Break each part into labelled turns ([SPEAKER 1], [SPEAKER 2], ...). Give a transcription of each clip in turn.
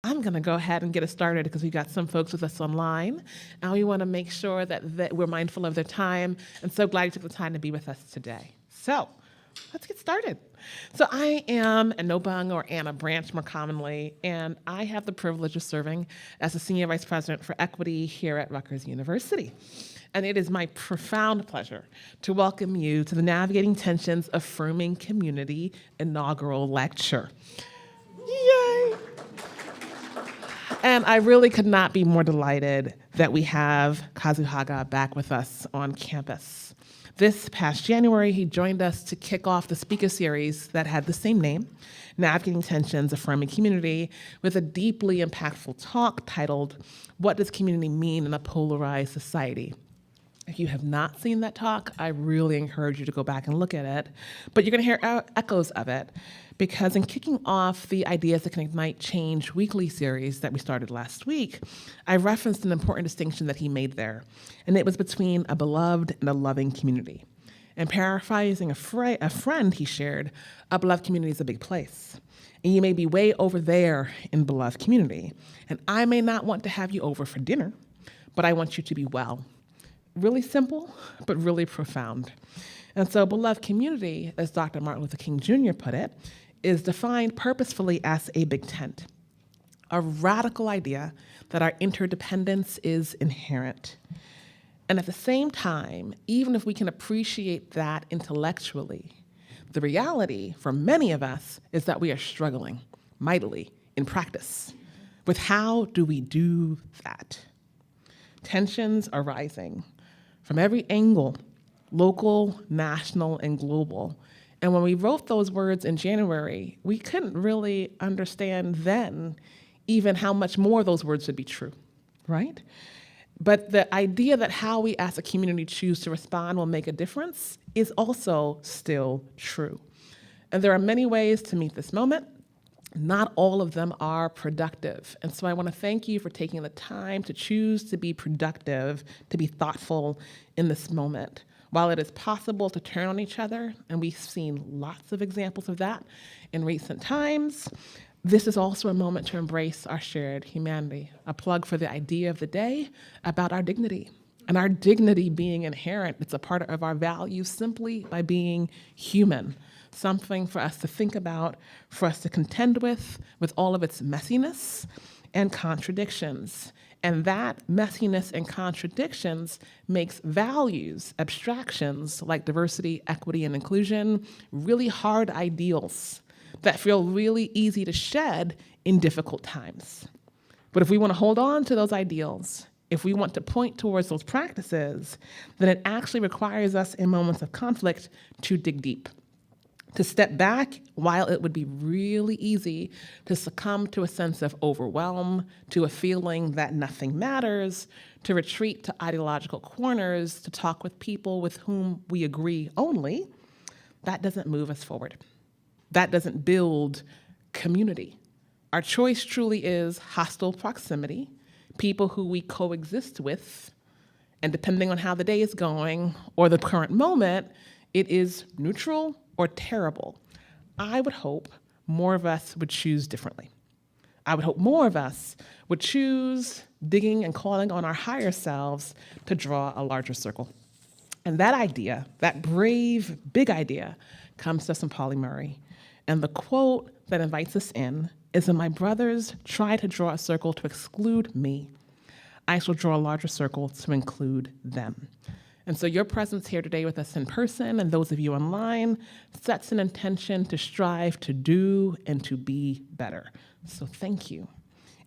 [SPEAKER 1] I'm going to go ahead and get us started because we've got some folks with us online, and we want to make sure that we're mindful of their time, and so glad you took the time to be with us today. So let's get started. So I am Anobung, or Anna Branch more commonly, and I have the privilege of serving as the Senior Vice President for Equity here at Rutgers University. And it is my profound pleasure to welcome you to the Navigating Tensions Affirming Community inaugural lecture. Yay! And I really could not be more delighted that we have Kazu Haga back with us on campus. This past January, he joined us to kick off the speaker series that had the same name, Navigating Tensions Affirming Community, with a deeply impactful talk titled, What Does Community Mean in a Polarized Society? If you have not seen that talk, I really encourage you to go back and look at it. But you're going to hear echoes of it, because in kicking off the Ideas That Can Ignite Change weekly series that we started last week, I referenced an important distinction that he made there, and it was between a beloved and a loving community. And paraphrasing a friend he shared, a beloved community is a big place. And you may be way over there in beloved community, and I may not want to have you over for dinner, but I want you to be well. Really simple, but really profound. And so beloved community, as Dr. Martin Luther King Jr. put it, is defined purposefully as a big tent, a radical idea that our interdependence is inherent. And at the same time, even if we can appreciate that intellectually, the reality for many of us is that we are struggling mightily in practice with how do we do that. Tensions are rising from every angle, local, national, and global. And when we wrote those words in January, we couldn't really understand then even how much more those words would be true, right? But the idea that how we as a community choose to respond will make a difference is also still true. And there are many ways to meet this moment. Not all of them are productive. And so I want to thank you for taking the time to choose to be productive, to be thoughtful in this moment. While it is possible to turn on each other, and we've seen lots of examples of that in recent times, this is also a moment to embrace our shared humanity, a plug for the idea of the day about our dignity. And our dignity being inherent, it's a part of our values simply by being human. Something for us to think about, for us to contend with all of its messiness and contradictions. And that messiness and contradictions makes values, abstractions like diversity, equity, and inclusion, really hard ideals that feel really easy to shed in difficult times. But if we want to hold on to those ideals, if we want to point towards those practices, then it actually requires us in moments of conflict to dig deep, to step back while it would be really easy to succumb to a sense of overwhelm, to a feeling that nothing matters, to retreat to ideological corners, to talk with people with whom we agree only, that doesn't move us forward. That doesn't build community. Our choice truly is hostile proximity, people who we coexist with, and depending on how the day is going or the current moment, it is neutral or terrible. I would hope more of us would choose differently. I would hope more of us would choose digging and calling on our higher selves to draw a larger circle. And that idea, that brave, big idea, comes to us from Pauli Murray. And the quote that invites us in is, when my brothers try to draw a circle to exclude me, I shall draw a larger circle to include them. And so your presence here today with us in person and those of you online sets an intention to strive to do and to be better. So thank you.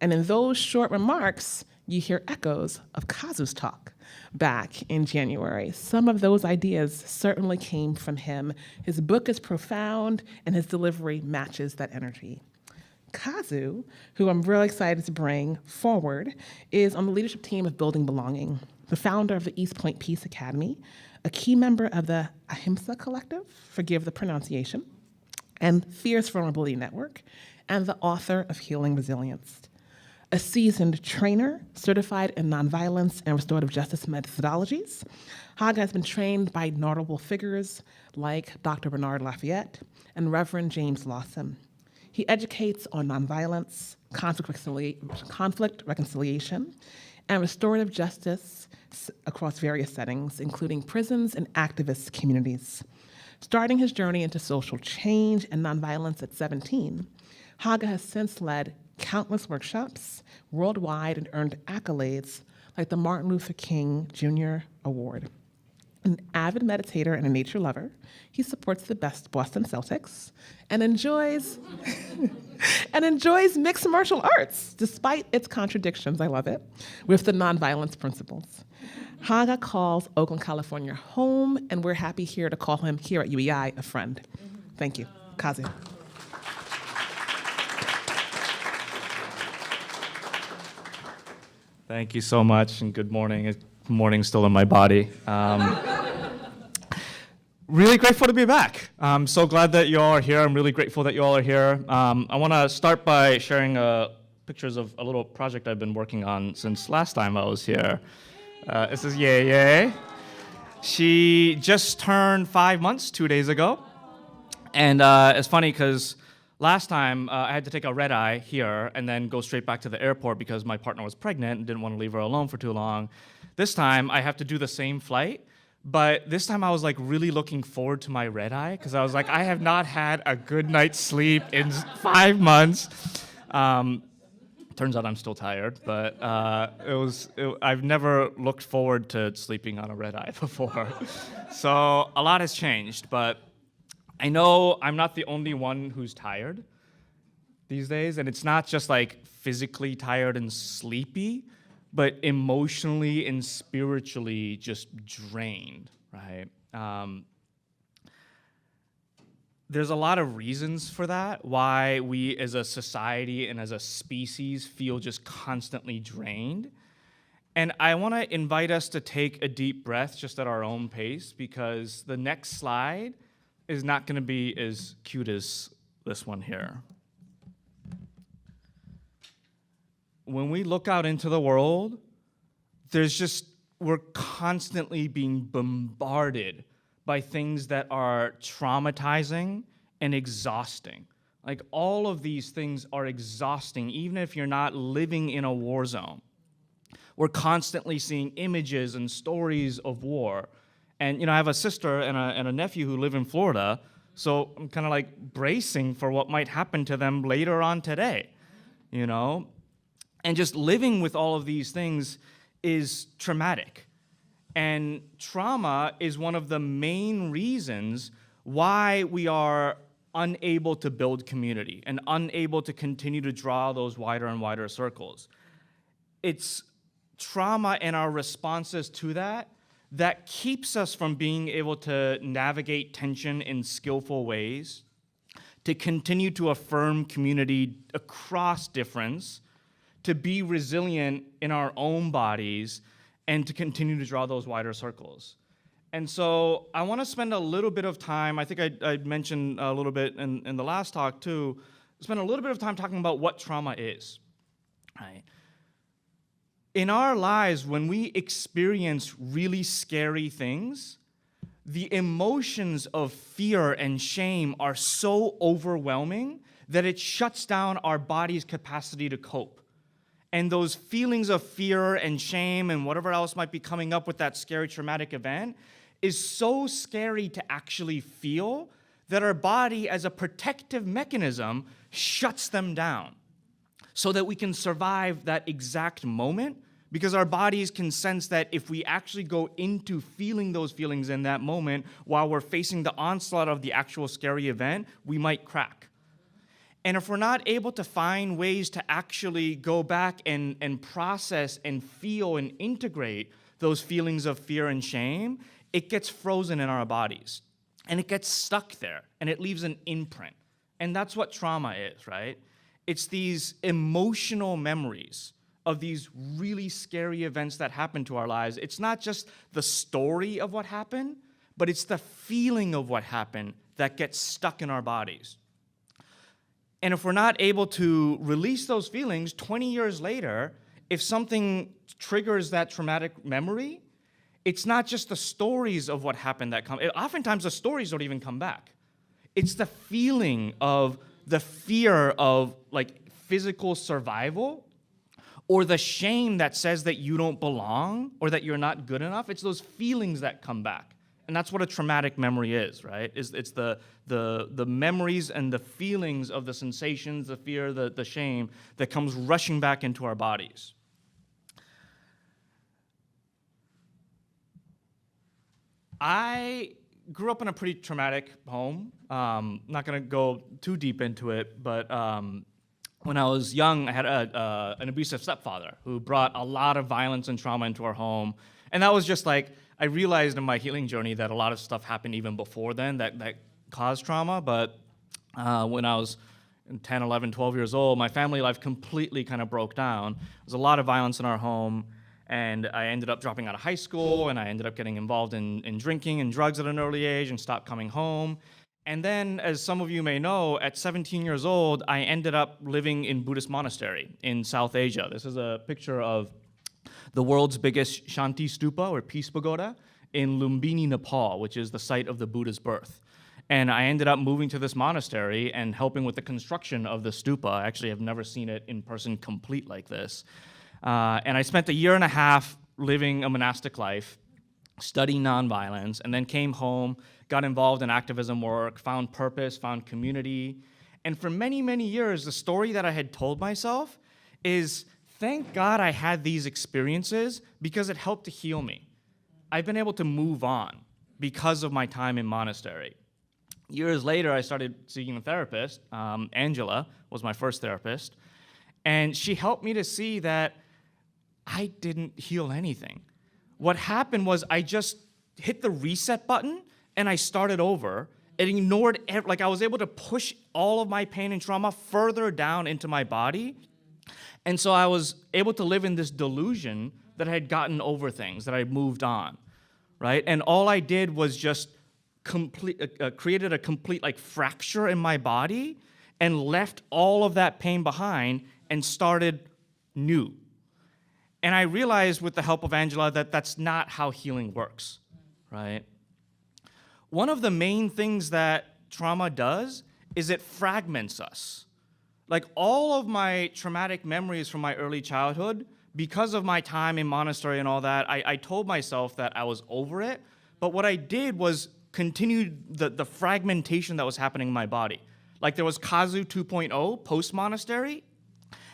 [SPEAKER 1] And in those short remarks, you hear echoes of Kazu's talk back in January. Some of those ideas certainly came from him. His book is profound and his delivery matches that energy. Kazu, who I'm really excited to bring forward, is on the leadership team of Building Belonging, the founder of the East Point Peace Academy, a key member of the Ahimsa Collective, forgive the pronunciation, and Fierce Vulnerability Network, and the author of Healing Resilience. A seasoned trainer, certified in nonviolence and restorative justice methodologies, Haga has been trained by notable figures like Dr. Bernard Lafayette and Reverend James Lawson. He educates on nonviolence, conflict reconciliation, and restorative justice across various settings, including prisons and activist communities. Starting his journey into social change and nonviolence at 17, Haga has since led countless workshops worldwide and earned accolades like the Martin Luther King Jr. Award. An avid meditator and a nature lover, he supports the best Boston Celtics and enjoys mixed martial arts, despite its contradictions, I love it, with the nonviolence principles. Haga calls Oakland, California home, and we're happy here to call him here at UEI a friend. Thank you. Kazu.
[SPEAKER 2] Thank you so much, and good morning. Morning still in my body. Really grateful to be back. I'm so glad that you all are here. I'm really grateful that you all are here. I want to start by sharing pictures of a little project I've been working on since last time I was here. This is Yay. She just turned 5 months 2 days ago. And it's funny because last time I had to take a red eye here and then go straight back to the airport because my partner was pregnant and didn't want to leave her alone for too long. This time I have to do the same flight, but this time I was like really looking forward to my red eye because I was like, I have not had a good night's sleep in 5 months. Turns out I'm still tired, but I've never looked forward to sleeping on a red eye before. So a lot has changed, but I know I'm not the only one who's tired these days, and it's not just like physically tired and sleepy, but emotionally and spiritually just drained, right? There's a lot of reasons for that, why we as a society and as a species feel just constantly drained. And I want to invite us to take a deep breath just at our own pace, because the next slide is not going to be as cute as this one here. When we look out into the world, we're constantly being bombarded by things that are traumatizing and exhausting. Like, all of these things are exhausting, even if you're not living in a war zone. We're constantly seeing images and stories of war. And, I have a sister and a nephew who live in Florida, so I'm kind of like bracing for what might happen to them later on today, And just living with all of these things is traumatic. And trauma is one of the main reasons why we are unable to build community and unable to continue to draw those wider and wider circles. It's trauma and our responses to that keeps us from being able to navigate tension in skillful ways, to continue to affirm community across difference, to be resilient in our own bodies, and to continue to draw those wider circles. And so I want to spend a little bit of time, I think I mentioned a little bit in the last talk too, spend a little bit of time talking about what trauma is, right? In our lives, when we experience really scary things, the emotions of fear and shame are so overwhelming that it shuts down our body's capacity to cope. And those feelings of fear and shame and whatever else might be coming up with that scary traumatic event is so scary to actually feel that our body, as a protective mechanism, shuts them down so that we can survive that exact moment, because our bodies can sense that if we actually go into feeling those feelings in that moment while we're facing the onslaught of the actual scary event, we might crack. And if we're not able to find ways to actually go back and process and feel and integrate those feelings of fear and shame, it gets frozen in our bodies. And it gets stuck there, and it leaves an imprint. And that's what trauma is, right? It's these emotional memories of these really scary events that happen to our lives. It's not just the story of what happened, but it's the feeling of what happened that gets stuck in our bodies. And if we're not able to release those feelings 20 years later, if something triggers that traumatic memory, it's not just the stories of what happened that come. Oftentimes the stories don't even come back. It's the feeling of the fear of like physical survival, or the shame that says that you don't belong or that you're not good enough. It's those feelings that come back. And that's what a traumatic memory is, right? It's the memories and the feelings of the sensations, the fear, the shame that comes rushing back into our bodies. I grew up in a pretty traumatic home. Not gonna go too deep into it, but when I was young, I had an abusive stepfather who brought a lot of violence and trauma into our home. And that was just like, I realized in my healing journey that a lot of stuff happened even before then that caused trauma. But when I was 10, 11, 12 years old, my family life completely kind of broke down. There was a lot of violence in our home. And I ended up dropping out of high school, and I ended up getting involved in drinking and drugs at an early age and stopped coming home. And then, as some of you may know, at 17 years old, I ended up living in Buddhist monastery in South Asia. This is a picture of the world's biggest Shanti Stupa, or Peace Pagoda, in Lumbini, Nepal, which is the site of the Buddha's birth. And I ended up moving to this monastery and helping with the construction of the stupa. I actually have never seen it in person complete like this. And I spent a year and a half living a monastic life, studying nonviolence, and then came home, got involved in activism work, found purpose, found community. And for many, many years, the story that I had told myself is, thank God I had these experiences because it helped to heal me. I've been able to move on because of my time in monastery. Years later, I started seeing a therapist. Angela was my first therapist. And she helped me to see that I didn't heal anything. What happened was I just hit the reset button and I started over and ignored, like I was able to push all of my pain and trauma further down into my body. And so I was able to live in this delusion that I had gotten over things, that I had moved on, right? And all I did was just created a complete like fracture in my body and left all of that pain behind and started new. And I realized with the help of Angela that that's not how healing works, right? One of the main things that trauma does is it fragments us. Like all of my traumatic memories from my early childhood, because of my time in monastery and all that, I told myself that I was over it, but what I did was continue the fragmentation that was happening in my body. Like there was Kazu 2.0 post-monastery,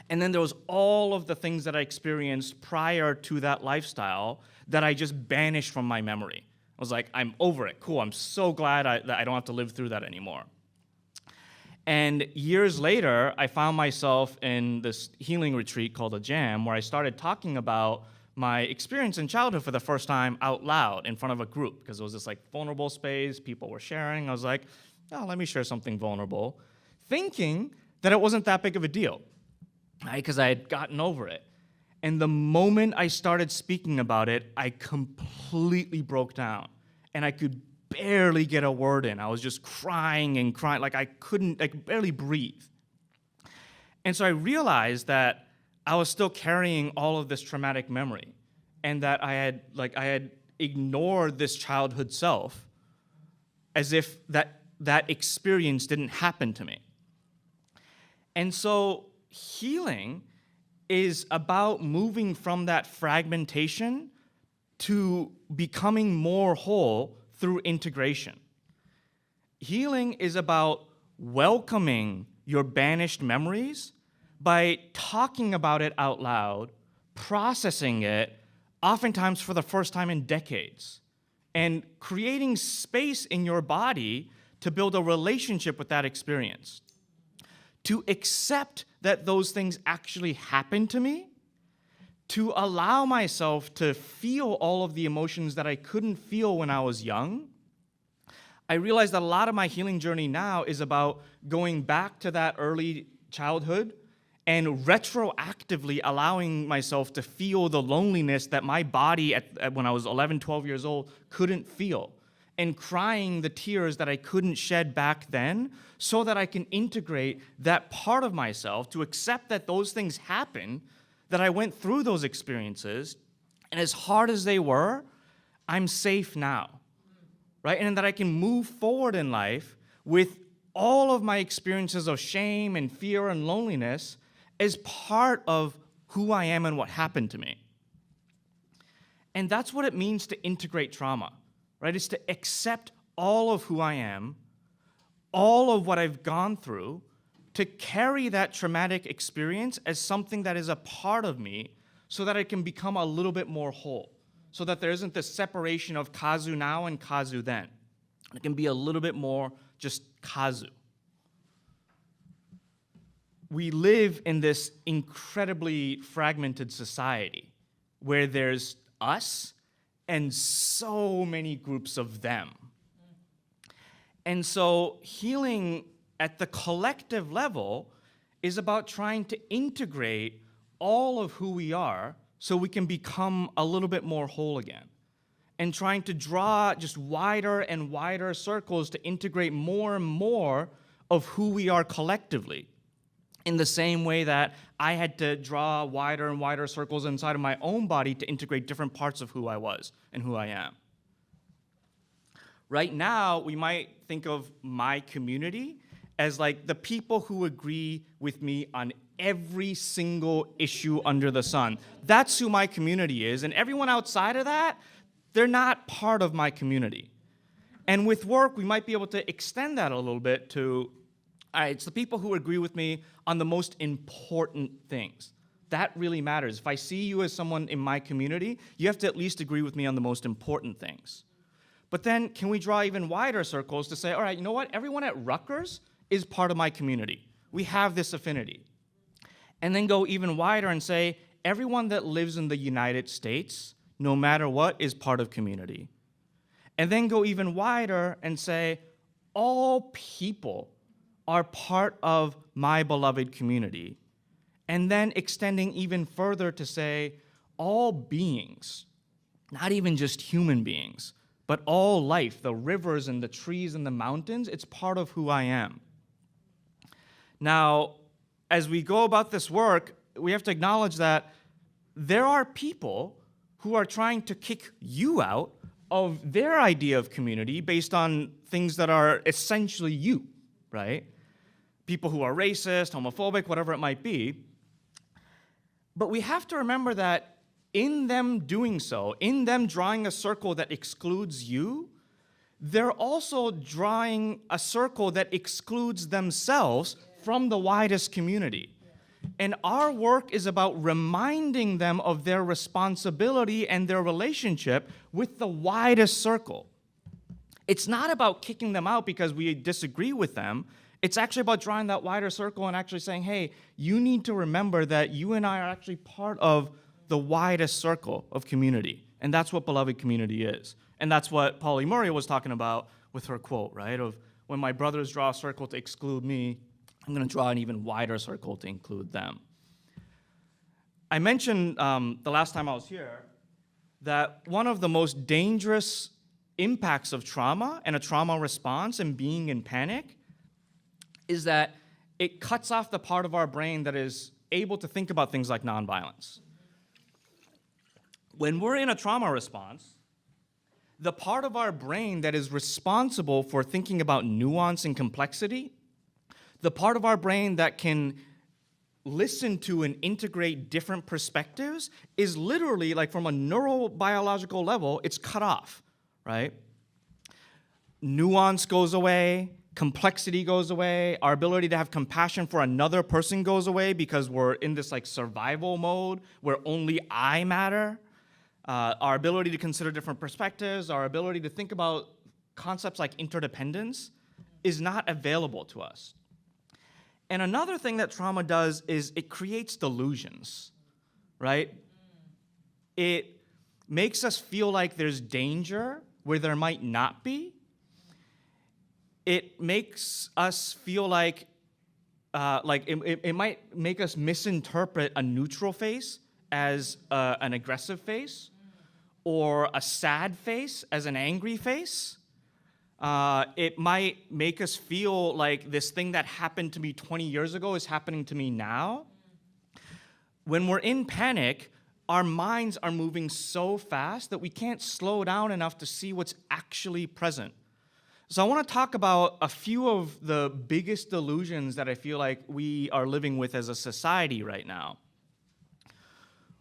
[SPEAKER 2] and then there was all of the things that I experienced prior to that lifestyle that I just banished from my memory. I was like, I'm over it. Cool, I'm so glad that I don't have to live through that anymore. And years later, I found myself in this healing retreat called a jam, where I started talking about my experience in childhood for the first time out loud in front of a group, because it was this like vulnerable space, people were sharing. I was like, oh, let me share something vulnerable, thinking that it wasn't that big of a deal, right? Because I had gotten over it. And the moment I started speaking about it, I completely broke down, and I could barely get a word in. I was just crying and crying, like I could barely breathe. And so I realized that I was still carrying all of this traumatic memory, and that I had ignored this childhood self as if that experience didn't happen to me. And so healing is about moving from that fragmentation to becoming more whole through integration. Healing is about welcoming your banished memories by talking about it out loud, processing it, oftentimes for the first time in decades, and creating space in your body to build a relationship with that experience. To accept that those things actually happened to me, to allow myself to feel all of the emotions that I couldn't feel when I was young. I realized that a lot of my healing journey now is about going back to that early childhood and retroactively allowing myself to feel the loneliness that my body when I was 11, 12 years old couldn't feel, and crying the tears that I couldn't shed back then, so that I can integrate that part of myself to accept that those things happen, that I went through those experiences, and as hard as they were, I'm safe now, right? And that I can move forward in life with all of my experiences of shame and fear and loneliness as part of who I am and what happened to me. And that's what it means to integrate trauma, right? It's to accept all of who I am, all of what I've gone through, to carry that traumatic experience as something that is a part of me so that I can become a little bit more whole, so that there isn't this separation of Kazu now and Kazu then. It can be a little bit more just Kazu. We live in this incredibly fragmented society where there's us and so many groups of them. And so healing at the collective level is about trying to integrate all of who we are so we can become a little bit more whole again. And trying to draw just wider and wider circles to integrate more and more of who we are collectively. In the same way that I had to draw wider and wider circles inside of my own body to integrate different parts of who I was and who I am. Right now, we might think of my community as like the people who agree with me on every single issue under the sun. That's who my community is, and everyone outside of that, they're not part of my community. And with work, we might be able to extend that a little bit to, all right, it's the people who agree with me on the most important things. That really matters. If I see you as someone in my community, you have to at least agree with me on the most important things. But then can we draw even wider circles to say, all right, you know what? Everyone at Rutgers is part of my community. We have this affinity. And then go even wider and say, everyone that lives in the United States, no matter what, is part of community. And then go even wider and say, all people are part of my beloved community. And then extending even further to say, all beings, not even just human beings, but all life, the rivers and the trees and the mountains, it's part of who I am. Now, as we go about this work, we have to acknowledge that there are people who are trying to kick you out of their idea of community based on things that are essentially you, right? People who are racist, homophobic, whatever it might be. But we have to remember that in them doing so, in them drawing a circle that excludes you, they're also drawing a circle that excludes themselves from the widest community. And our work is about reminding them of their responsibility and their relationship with the widest circle. It's not about kicking them out because we disagree with them. It's actually about drawing that wider circle and actually saying, hey, you need to remember that you and I are actually part of the widest circle of community. And that's what beloved community is. And that's what Pauli Murray was talking about with her quote, right? Of when my brothers draw a circle to exclude me, I'm going to draw an even wider circle to include them. I mentioned the last time I was here that one of the most dangerous impacts of trauma and a trauma response and being in panic is that it cuts off the part of our brain that is able to think about things like nonviolence. When we're in a trauma response, the part of our brain that is responsible for thinking about nuance and complexity, the part of our brain that can listen to and integrate different perspectives is literally, like from a neurobiological level, it's cut off, right? Nuance goes away, complexity goes away, our ability to have compassion for another person goes away because we're in this like survival mode where only I matter. Our ability to consider different perspectives, our ability to think about concepts like interdependence is not available to us. And another thing that trauma does is it creates delusions, right? It makes us feel like there's danger where there might not be. It makes us feel like it might make us misinterpret a neutral face as an aggressive face, or a sad face as an angry face. It might make us feel like this thing that happened to me 20 years ago is happening to me now. When we're in panic, our minds are moving so fast that we can't slow down enough to see what's actually present. So I want to talk about a few of the biggest delusions that I feel like we are living with as a society right now.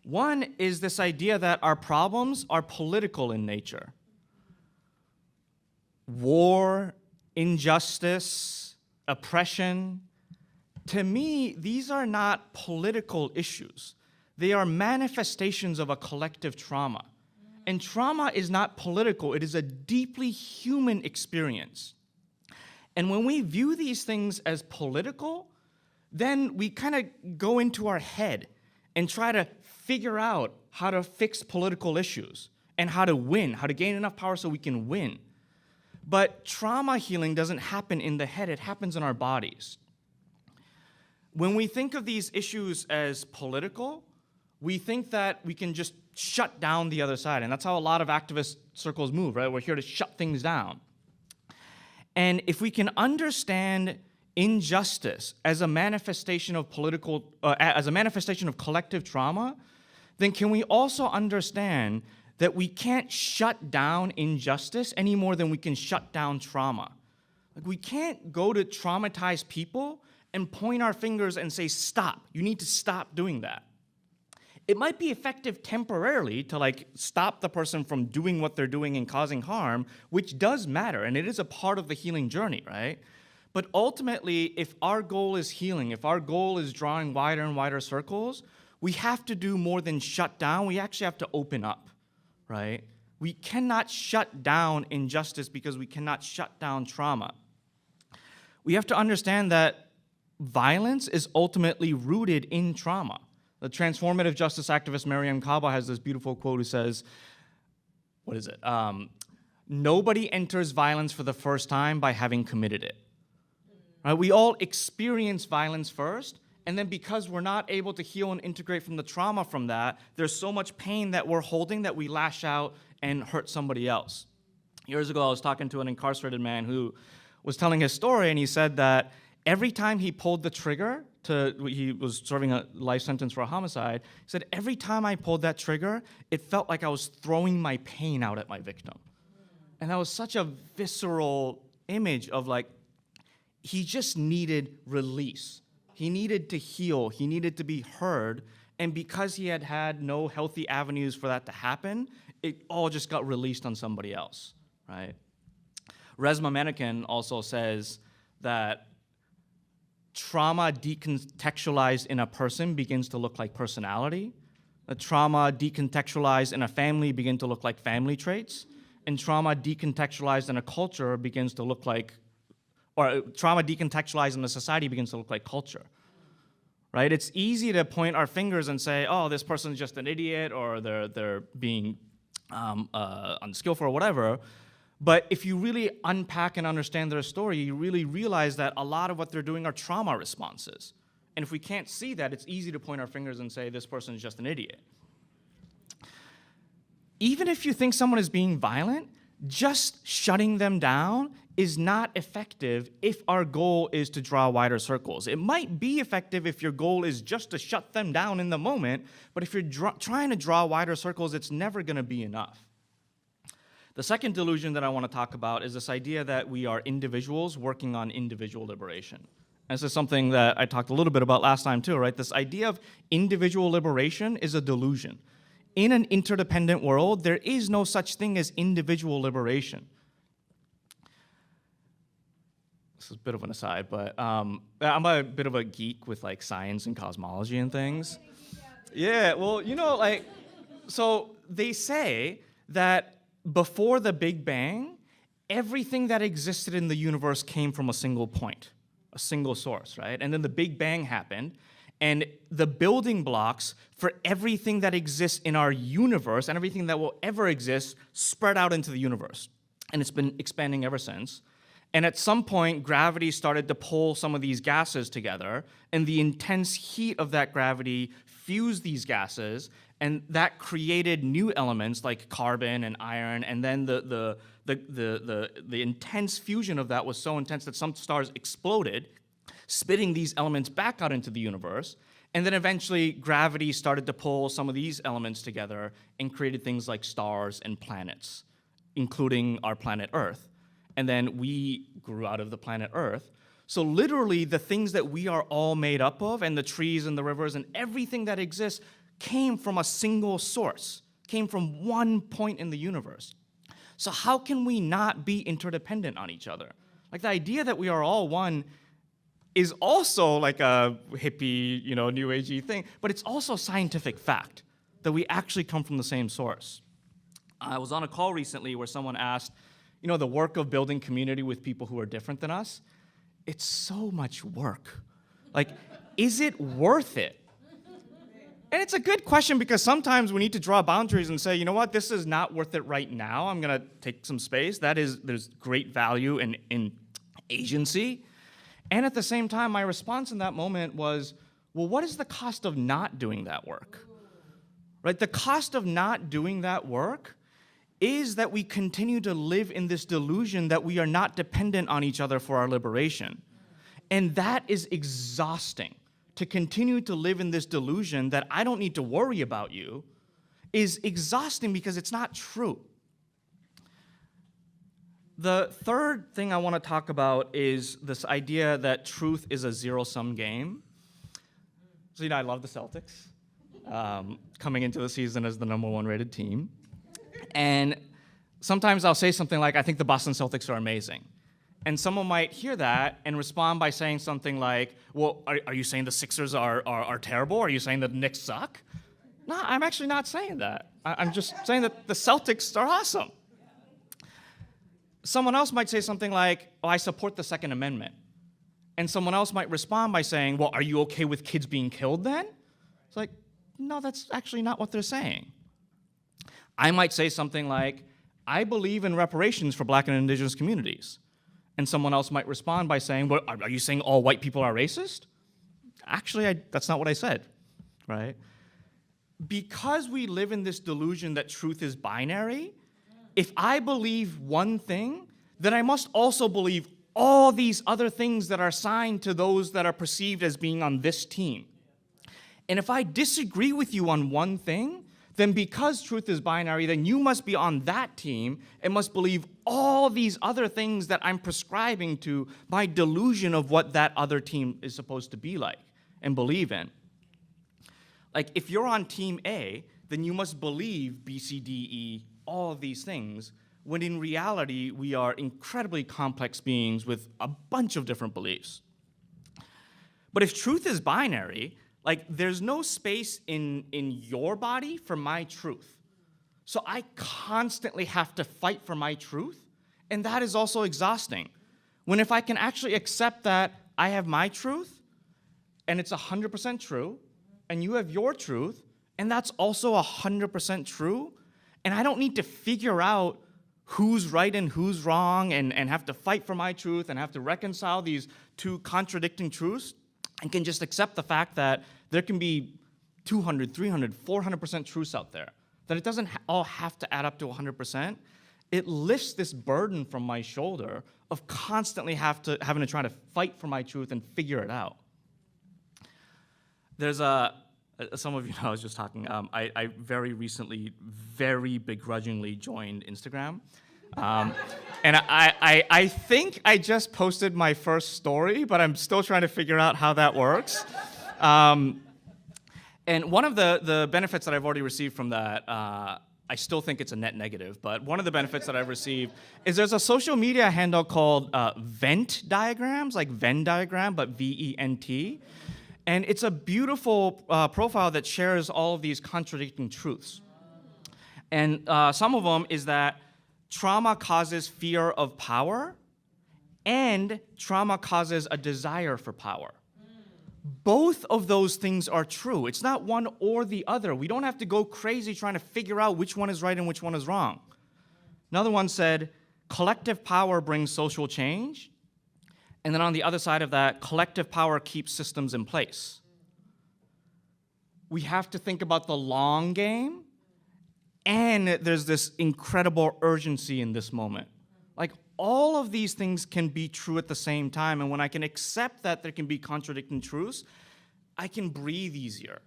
[SPEAKER 2] One is this idea that our problems are political in nature. War, injustice, oppression. To me, these are not political issues. They are manifestations of a collective trauma. And trauma is not political, it is a deeply human experience. And when we view these things as political, then we kind of go into our head and try to figure out how to fix political issues and how to win, how to gain enough power so we can win. But trauma healing doesn't happen in the head, it happens in our bodies. When we think of these issues as political, we think that we can just shut down the other side. And that's how a lot of activist circles move, right? We're here to shut things down. And if we can understand injustice as a manifestation of as a manifestation of collective trauma, then can we also understand that we can't shut down injustice any more than we can shut down trauma? Like, we can't go to traumatized people and point our fingers and say, stop, you need to stop doing that. It might be effective temporarily to stop the person from doing what they're doing and causing harm, which does matter, and it is a part of the healing journey, right? But ultimately, if our goal is healing, if our goal is drawing wider and wider circles, we have to do more than shut down. We actually have to open up, right? We cannot shut down injustice because we cannot shut down trauma. We have to understand that violence is ultimately rooted in trauma. The transformative justice activist Mariame Kaba has this beautiful quote who says, what is it? Nobody enters violence for the first time by having committed it. Right? We all experience violence first, and then because we're not able to heal and integrate from the trauma from that, there's so much pain that we're holding that we lash out and hurt somebody else. Years ago, I was talking to an incarcerated man who was telling his story, and he said that every time he pulled the trigger he was serving a life sentence for a homicide, he said, every time I pulled that trigger, it felt like I was throwing my pain out at my victim. And that was such a visceral image of he just needed release. He needed to heal, he needed to be heard, and because he had had no healthy avenues for that to happen, it all just got released on somebody else, right? Resmaa Menakem also says that trauma decontextualized in a person begins to look like personality. The trauma decontextualized in a family begin to look like family traits. And trauma decontextualized in a culture begins to look like, or trauma decontextualized in a society begins to look like culture, right? It's easy to point our fingers and say, oh, this person's just an idiot, or they're being unskillful or whatever. But if you really unpack and understand their story, you really realize that a lot of what they're doing are trauma responses. And if we can't see that, it's easy to point our fingers and say, this person is just an idiot. Even if you think someone is being violent, just shutting them down is not effective if our goal is to draw wider circles. It might be effective if your goal is just to shut them down in the moment, but if you're trying to draw wider circles, it's never going to be enough. The second delusion that I want to talk about is this idea that we are individuals working on individual liberation. And this is something that I talked a little bit about last time too, right? This idea of individual liberation is a delusion. In an interdependent world, there is no such thing as individual liberation. This is a bit of an aside, but I'm a bit of a geek with science and cosmology and things. Yeah, well, so they say that before the Big Bang, everything that existed in the universe came from a single point, a single source, right? And then the Big Bang happened, and the building blocks for everything that exists in our universe and everything that will ever exist spread out into the universe. And it's been expanding ever since. And at some point, gravity started to pull some of these gases together, and the intense heat of that gravity fused these gases, and that created new elements like carbon and iron, and then the intense fusion of that was so intense that some stars exploded, spitting these elements back out into the universe, and then eventually gravity started to pull some of these elements together and created things like stars and planets, including our planet Earth. and then we grew out of the planet Earth. So literally, the things that we are all made up of, and the trees and the rivers and everything that exists, came from a single source, came from one point in the universe. So how can we not be interdependent on each other? Like, the idea that we are all one is also like a hippie, new agey thing, but it's also scientific fact that we actually come from the same source. I was on a call recently where someone asked, the work of building community with people who are different than us, it's so much work. Like, is it worth it? And it's a good question, because sometimes we need to draw boundaries and say, you know what, this is not worth it right now. I'm gonna take some space. There's great value in agency. And at the same time, my response in that moment was, well, what is the cost of not doing that work? Right? The cost of not doing that work is that we continue to live in this delusion that we are not dependent on each other for our liberation. And that is exhausting. To continue to live in this delusion that I don't need to worry about you is exhausting, because it's not true. The third thing I want to talk about is this idea that truth is a zero-sum game. So, I love the Celtics, coming into the season as the #1 rated team. And sometimes I'll say something like, I think the Boston Celtics are amazing. And someone might hear that and respond by saying something like, well, are you saying the Sixers are terrible? Are you saying that the Knicks suck? No, I'm actually not saying that. I'm just saying that the Celtics are awesome. Someone else might say something like, oh, I support the Second Amendment. And someone else might respond by saying, well, are you okay with kids being killed then? It's like, no, that's actually not what they're saying. I might say something like, I believe in reparations for Black and Indigenous communities. And someone else might respond by saying, well, are you saying all white people are racist? Actually, that's not what I said, right? Because we live in this delusion that truth is binary, if I believe one thing, then I must also believe all these other things that are assigned to those that are perceived as being on this team. And if I disagree with you on one thing, then because truth is binary, then you must be on that team and must believe all these other things that I'm prescribing to my delusion of what that other team is supposed to be like and believe in. Like, if you're on team A, then you must believe B, C, D, E, all of these things, when in reality, we are incredibly complex beings with a bunch of different beliefs. But if truth is binary, like, there's no space in your body for my truth. So I constantly have to fight for my truth, and that is also exhausting. When if I can actually accept that I have my truth, and it's 100% true, and you have your truth, and that's also 100% true, and I don't need to figure out who's right and who's wrong, and have to fight for my truth, and have to reconcile these two contradicting truths, and can just accept the fact that there can be 200, 300, 400% truths out there, that it doesn't all have to add up to 100%. It lifts this burden from my shoulder of constantly having to try to fight for my truth and figure it out. There's some of you know I was just talking, I very recently, very begrudgingly joined Instagram. And I think I just posted my first story, but I'm still trying to figure out how that works. And one of the benefits that I've already received from that, I still think it's a net negative, but one of the benefits that I've received is there's a social media handle called Vent Diagrams, like Venn diagram, but V-E-N-T. And it's a beautiful profile that shares all of these contradicting truths. And some of them is that trauma causes fear of power, and trauma causes a desire for power. Both of those things are true. It's not one or the other. We don't have to go crazy trying to figure out which one is right and which one is wrong. Another one said, collective power brings social change. And then on the other side of that, collective power keeps systems in place. We have to think about the long game, and there's this incredible urgency in this moment. Like, all of these things can be true at the same time, and when I can accept that there can be contradicting truths, I can breathe easier.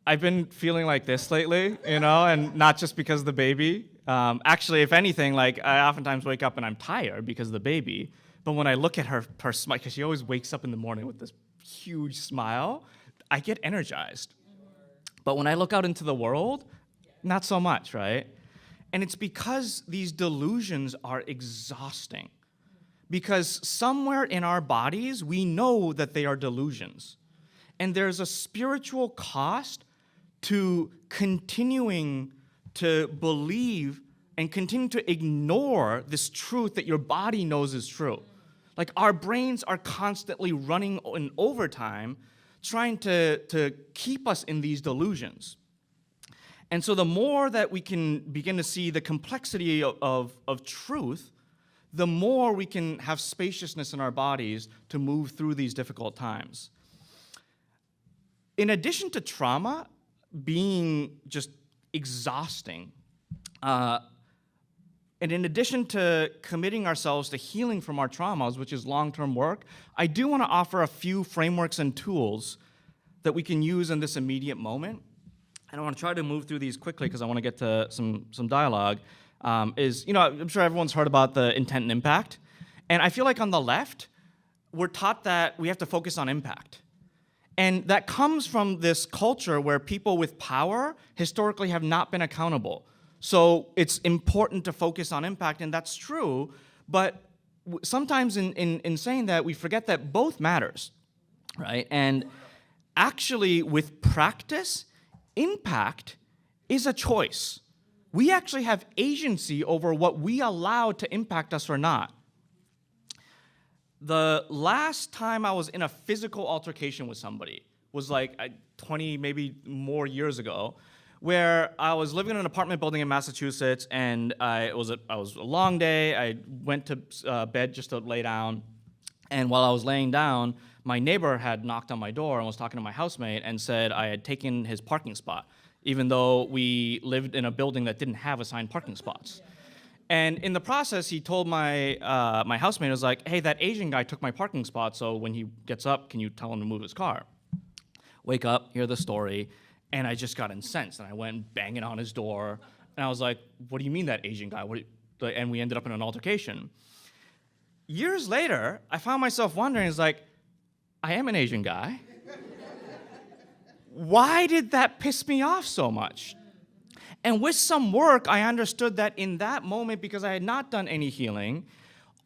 [SPEAKER 2] I've been feeling like this lately, and not just because of the baby. Actually, if anything, like I oftentimes wake up and I'm tired because of the baby. But when I look at her smile, because she always wakes up in the morning with this huge smile, I get energized. But when I look out into the world, not so much, right? And it's because these delusions are exhausting. Because somewhere in our bodies, we know that they are delusions. And there's a spiritual cost to continuing to believe and continue to ignore this truth that your body knows is true. Like our brains are constantly running in overtime, trying to keep us in these delusions. And so the more that we can begin to see the complexity of truth, the more we can have spaciousness in our bodies to move through these difficult times. In addition to trauma being just exhausting, and in addition to committing ourselves to healing from our traumas, which is long-term work, I do want to offer a few frameworks and tools that we can use in this immediate moment. And I want to try to move through these quickly because I want to get to some dialogue. I'm sure everyone's heard about the intent and impact. And I feel like on the left, we're taught that we have to focus on impact. And that comes from this culture where people with power historically have not been accountable. So it's important to focus on impact, and that's true, but sometimes in saying that, we forget that both matters, right? And actually, with practice, impact is a choice. We actually have agency over what we allow to impact us or not. The last time I was in a physical altercation with somebody was like 20, maybe more years ago, where I was living in an apartment building in Massachusetts, and it was a long day. I went to bed just to lay down, and while I was laying down, my neighbor had knocked on my door and was talking to my housemate and said I had taken his parking spot, even though we lived in a building that didn't have assigned parking spots. And in the process, he told my my housemate, was like, hey, that Asian guy took my parking spot, so when he gets up, can you tell him to move his car? Wake up, hear the story, and I just got incensed, and I went banging on his door, and I was like, what do you mean that Asian guy? And we ended up in an altercation. Years later, I found myself wondering, it's like, I am an Asian guy. Why did that piss me off so much? And with some work, I understood that in that moment, because I had not done any healing,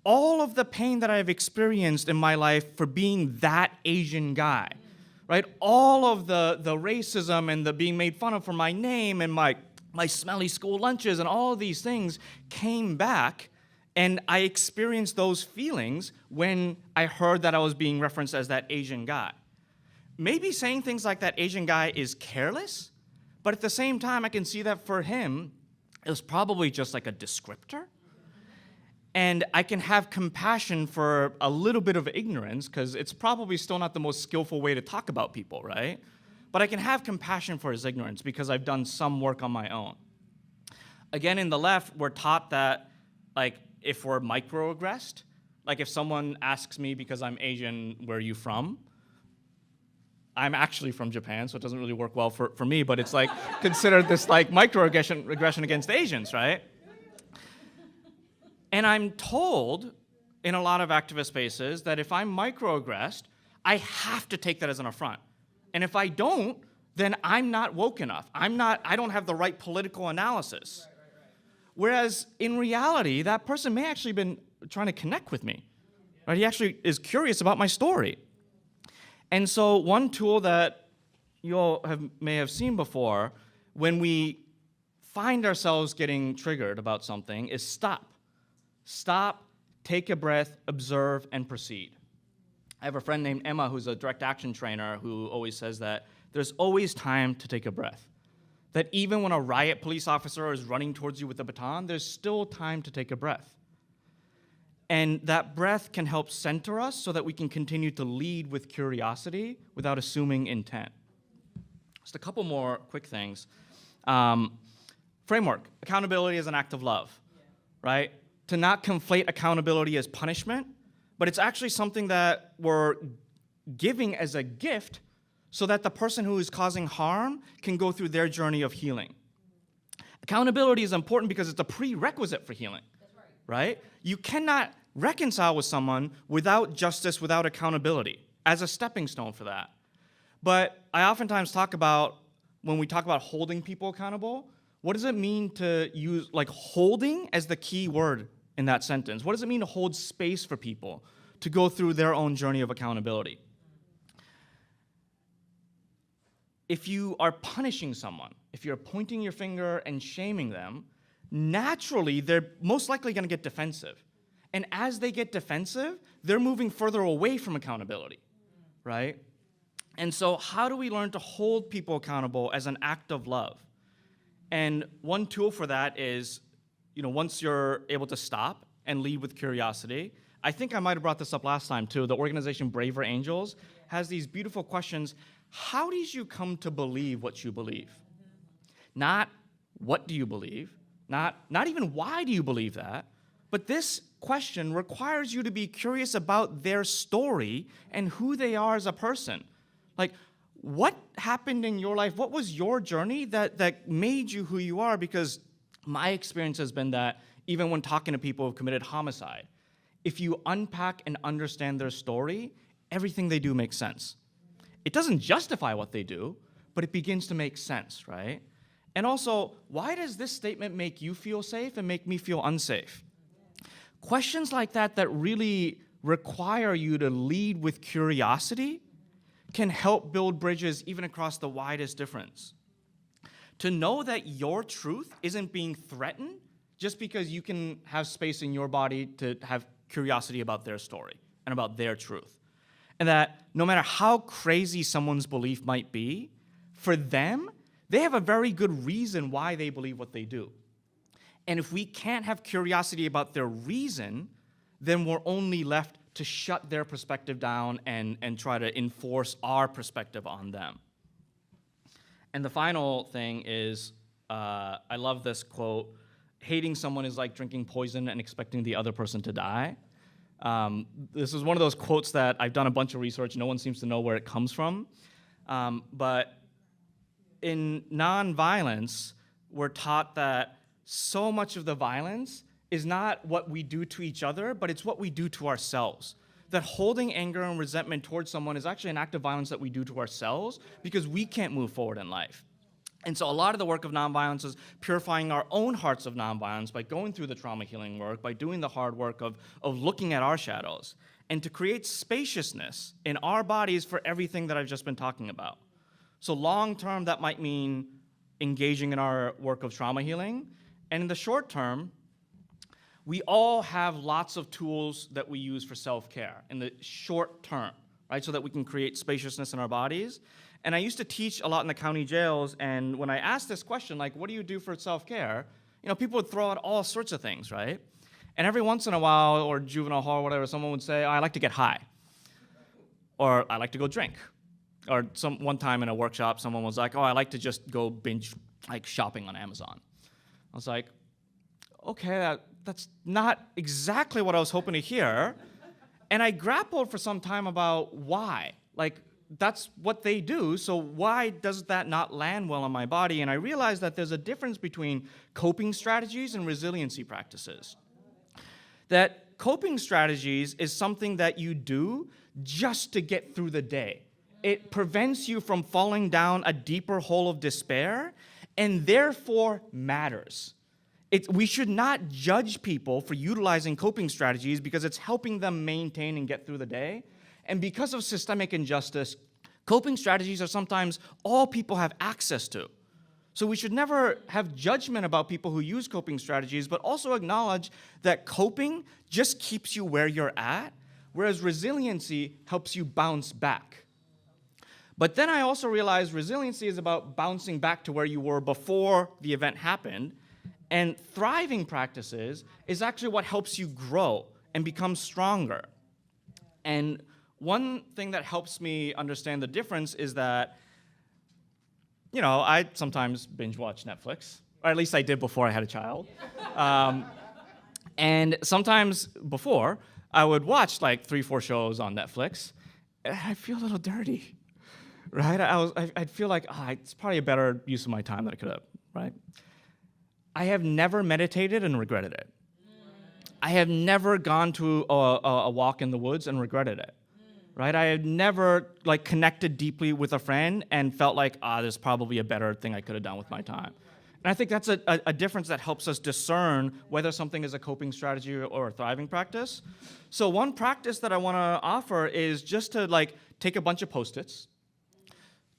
[SPEAKER 2] all of the pain that I've experienced in my life for being that Asian guy, right? All of the racism and the being made fun of for my name and my smelly school lunches and all of these things came back, and I experienced those feelings when I heard that I was being referenced as that Asian guy. Maybe saying things like that Asian guy is careless, but at the same time, I can see that for him, it was probably just like a descriptor. And I can have compassion for a little bit of ignorance, because it's probably still not the most skillful way to talk about people, right? But I can have compassion for his ignorance because I've done some work on my own. Again, in the left, we're taught that, like, if we're microaggressed, like if someone asks me because I'm Asian, where are you from? I'm actually from Japan, so it doesn't really work well for me, but it's like considered this like microaggression against Asians, right? And I'm told in a lot of activist spaces that if I'm microaggressed, I have to take that as an affront. And if I don't, then I'm not woke enough. I don't have the right political analysis. Whereas in reality, that person may actually been trying to connect with me, right? He actually is curious about my story. And so one tool that you all may have seen before, when we find ourselves getting triggered about something, is stop. Stop, take a breath, observe, and proceed. I have a friend named Emma who's a direct action trainer who always says that there's always time to take a breath. That even when a riot police officer is running towards you with a baton, there's still time to take a breath. And that breath can help center us so that we can continue to lead with curiosity without assuming intent. Just a couple more quick things. Framework, accountability is an act of love, right? To not conflate accountability as punishment, but it's actually something that we're giving as a gift so that the person who is causing harm can go through their journey of healing. Accountability is important because it's a prerequisite for healing, right? You cannot reconcile with someone without justice, without accountability, as a stepping stone for that. But I oftentimes talk about, when we talk about holding people accountable, what does it mean to use, like, holding as the key word in that sentence? What does it mean to hold space for people to go through their own journey of accountability? If you are punishing someone, if you're pointing your finger and shaming them, naturally, they're most likely going to get defensive. And as they get defensive, they're moving further away from accountability, right? And so how do we learn to hold people accountable as an act of love? And one tool for that is, once you're able to stop and lead with curiosity, I think I might have brought this up last time too, the organization Braver Angels has these beautiful questions. How did you come to believe what you believe? Not what do you believe, not even why do you believe that, but this question requires you to be curious about their story and who they are as a person. Like, what happened in your life? What was your journey that made you who you are? Because my experience has been that even when talking to people who've committed homicide, if you unpack and understand their story, everything they do makes sense. It doesn't justify what they do, but it begins to make sense, right? And also, why does this statement make you feel safe and make me feel unsafe? Questions like that really require you to lead with curiosity can help build bridges even across the widest difference. To know that your truth isn't being threatened just because you can have space in your body to have curiosity about their story and about their truth. And that no matter how crazy someone's belief might be, for them, they have a very good reason why they believe what they do. And if we can't have curiosity about their reason, then we're only left to shut their perspective down and try to enforce our perspective on them. And the final thing is, I love this quote, hating someone is like drinking poison and expecting the other person to die. This is one of those quotes that I've done a bunch of research, no one seems to know where it comes from. But in nonviolence, we're taught that so much of the violence is not what we do to each other, but it's what we do to ourselves. That holding anger and resentment towards someone is actually an act of violence that we do to ourselves because we can't move forward in life. And so a lot of the work of nonviolence is purifying our own hearts of nonviolence by going through the trauma healing work, by doing the hard work of looking at our shadows, and to create spaciousness in our bodies for everything that I've just been talking about. So long term, that might mean engaging in our work of trauma healing. And in the short term, we all have lots of tools that we use for self-care in the short term, right? So that we can create spaciousness in our bodies. And I used to teach a lot in the county jails, and when I asked this question, like, what do you do for self-care? People would throw out all sorts of things, right? And every once in a while, or juvenile hall or whatever, someone would say, oh, I like to get high. Or I like to go drink. Or one time in a workshop, someone was like, oh, I like to just go binge like shopping on Amazon. I was like, okay, that's not exactly what I was hoping to hear. And I grappled for some time about why. Like, that's what they do, so why does that not land well on my body? And I realized that there's a difference between coping strategies and resiliency practices. That coping strategies is something that you do just to get through the day. It prevents you from falling down a deeper hole of despair and therefore matters. We should not judge people for utilizing coping strategies because it's helping them maintain and get through the day. And because of systemic injustice, coping strategies are sometimes all people have access to. So we should never have judgment about people who use coping strategies, but also acknowledge that coping just keeps you where you're at, whereas resiliency helps you bounce back. But then I also realized resiliency is about bouncing back to where you were before the event happened, and thriving practices is actually what helps you grow and become stronger. And one thing that helps me understand the difference is that, I sometimes binge watch Netflix, or at least I did before I had a child. And sometimes before, I would watch like 3-4 shows on Netflix, and I'd feel a little dirty, right? I'd feel like, it's probably a better use of my time that I could have, right? I have never meditated and regretted it. I have never gone to a walk in the woods and regretted it. Right? I have never connected deeply with a friend and felt like, there's probably a better thing I could have done with my time. And I think that's a difference that helps us discern whether something is a coping strategy or a thriving practice. So one practice that I want to offer is just to take a bunch of Post-its,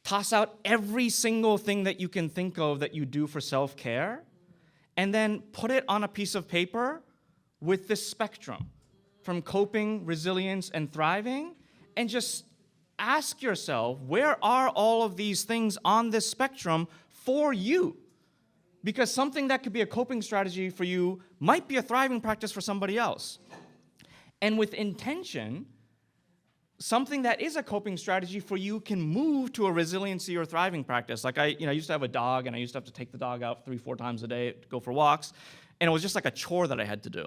[SPEAKER 2] toss out every single thing that you can think of that you do for self-care, and then put it on a piece of paper with this spectrum from coping, resilience, and thriving, and just ask yourself, where are all of these things on this spectrum for you? Because something that could be a coping strategy for you might be a thriving practice for somebody else. And with intention, something that is a coping strategy for you can move to a resiliency or thriving practice. Like I used to have a dog, and I used to have to take the dog out 3-4 times a day to go for walks, and it was just like a chore that I had to do.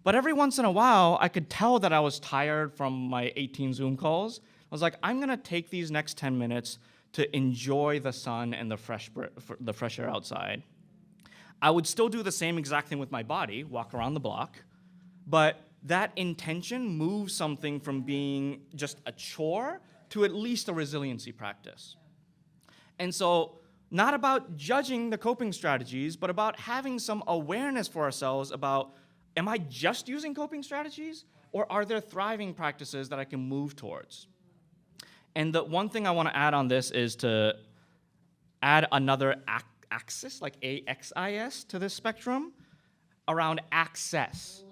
[SPEAKER 2] But every once in a while, I could tell that I was tired from my 18 Zoom calls. I was like, I'm gonna take these next 10 minutes to enjoy the sun and the fresh air outside. I would still do the same exact thing with my body, walk around the block, but that intention moves something from being just a chore to at least a resiliency practice. And so, not about judging the coping strategies, but about having some awareness for ourselves about, am I just using coping strategies, or are there thriving practices that I can move towards? And the one thing I want to add on this is to add another axis, like AXIS, to this spectrum around access.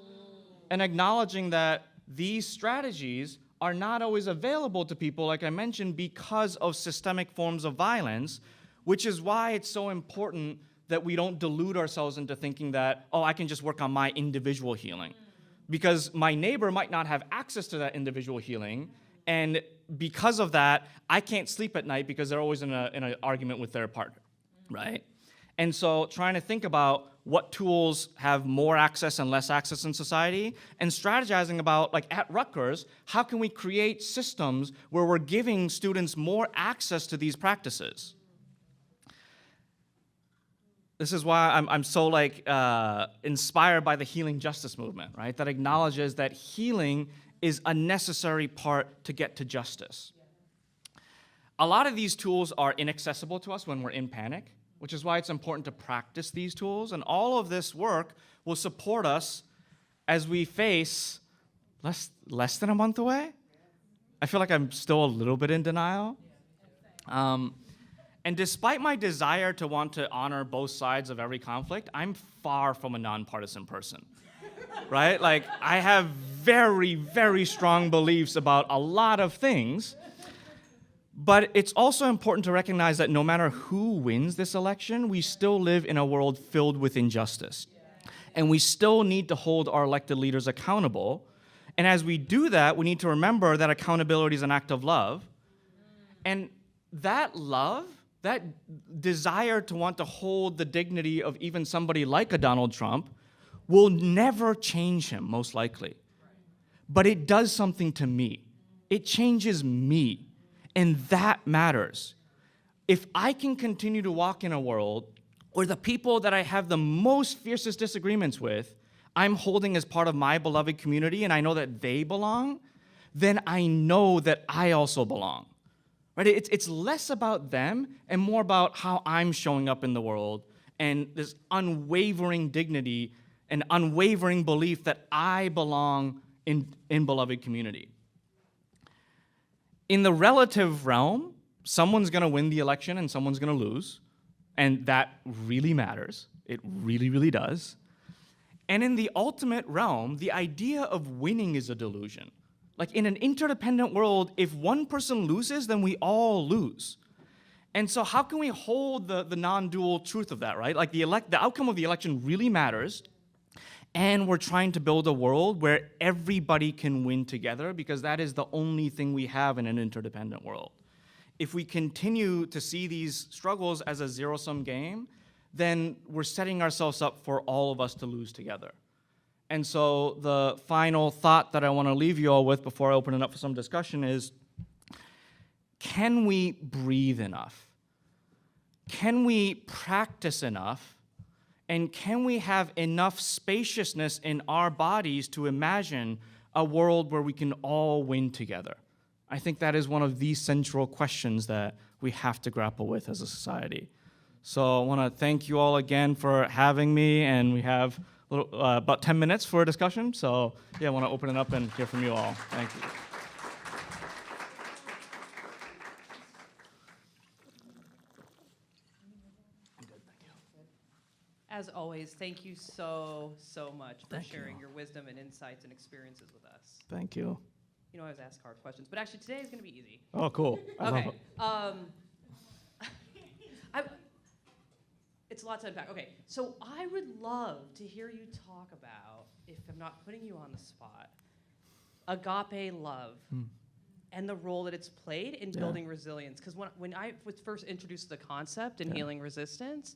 [SPEAKER 2] And acknowledging that these strategies are not always available to people, like I mentioned, because of systemic forms of violence, which is why it's so important that we don't delude ourselves into thinking that, I can just work on my individual healing. Because my neighbor might not have access to that individual healing, and because of that, I can't sleep at night because they're always in an argument with their partner, right? And so trying to think about what tools have more access and less access in society, and strategizing about, at Rutgers, how can we create systems where we're giving students more access to these practices? This is why I'm so inspired by the healing justice movement, right? That acknowledges that healing is a necessary part to get to justice. A lot of these tools are inaccessible to us when we're in panic, which is why it's important to practice these tools. And all of this work will support us as we face less than a month away. I feel like I'm still a little bit in denial. And despite my desire to want to honor both sides of every conflict, I'm far from a nonpartisan person, right? I have very, very strong beliefs about a lot of things, but it's also important to recognize that no matter who wins this election, we still live in a world filled with injustice. And we still need to hold our elected leaders accountable. And as we do that, we need to remember that accountability is an act of love. And that love, that desire to want to hold the dignity of even somebody like a Donald Trump, will never change him, most likely. But it does something to me. It changes me, and that matters. If I can continue to walk in a world where the people that I have the most fiercest disagreements with, I'm holding as part of my beloved community, and I know that they belong, then I know that I also belong. Right? It's less about them and more about how I'm showing up in the world, and this unwavering dignity and unwavering belief that I belong in beloved community. In the relative realm, someone's going to win the election and someone's going to lose, and that really matters. It really, really does. And in the ultimate realm, the idea of winning is a delusion. In an interdependent world, if one person loses, then we all lose. And so how can we hold the non-dual truth of that, right? The outcome of the election really matters, and we're trying to build a world where everybody can win together, because that is the only thing we have in an interdependent world. If we continue to see these struggles as a zero-sum game, then we're setting ourselves up for all of us to lose together. And so the final thought that I want to leave you all with before I open it up for some discussion is, can we breathe enough? Can we practice enough And can we have enough spaciousness in our bodies to imagine a world where we can all win together? I think that is one of the central questions that we have to grapple with as a society. So I want to thank you all again for having me, and we have about 10 minutes for a discussion. So yeah, I want to open it up and hear from you all. Thank you.
[SPEAKER 3] As always, thank you so much for sharing your wisdom and insights and experiences with us.
[SPEAKER 2] Thank you.
[SPEAKER 3] You know, I always ask hard questions, but actually today is going to be easy.
[SPEAKER 2] Oh, cool. I love
[SPEAKER 3] Okay.
[SPEAKER 2] it.
[SPEAKER 3] It's a lot to unpack. Okay, so I would love to hear you talk about, if I'm not putting you on the spot, agape love and the role that it's played in building resilience. Because when I was first introduced to the concept in healing resistance,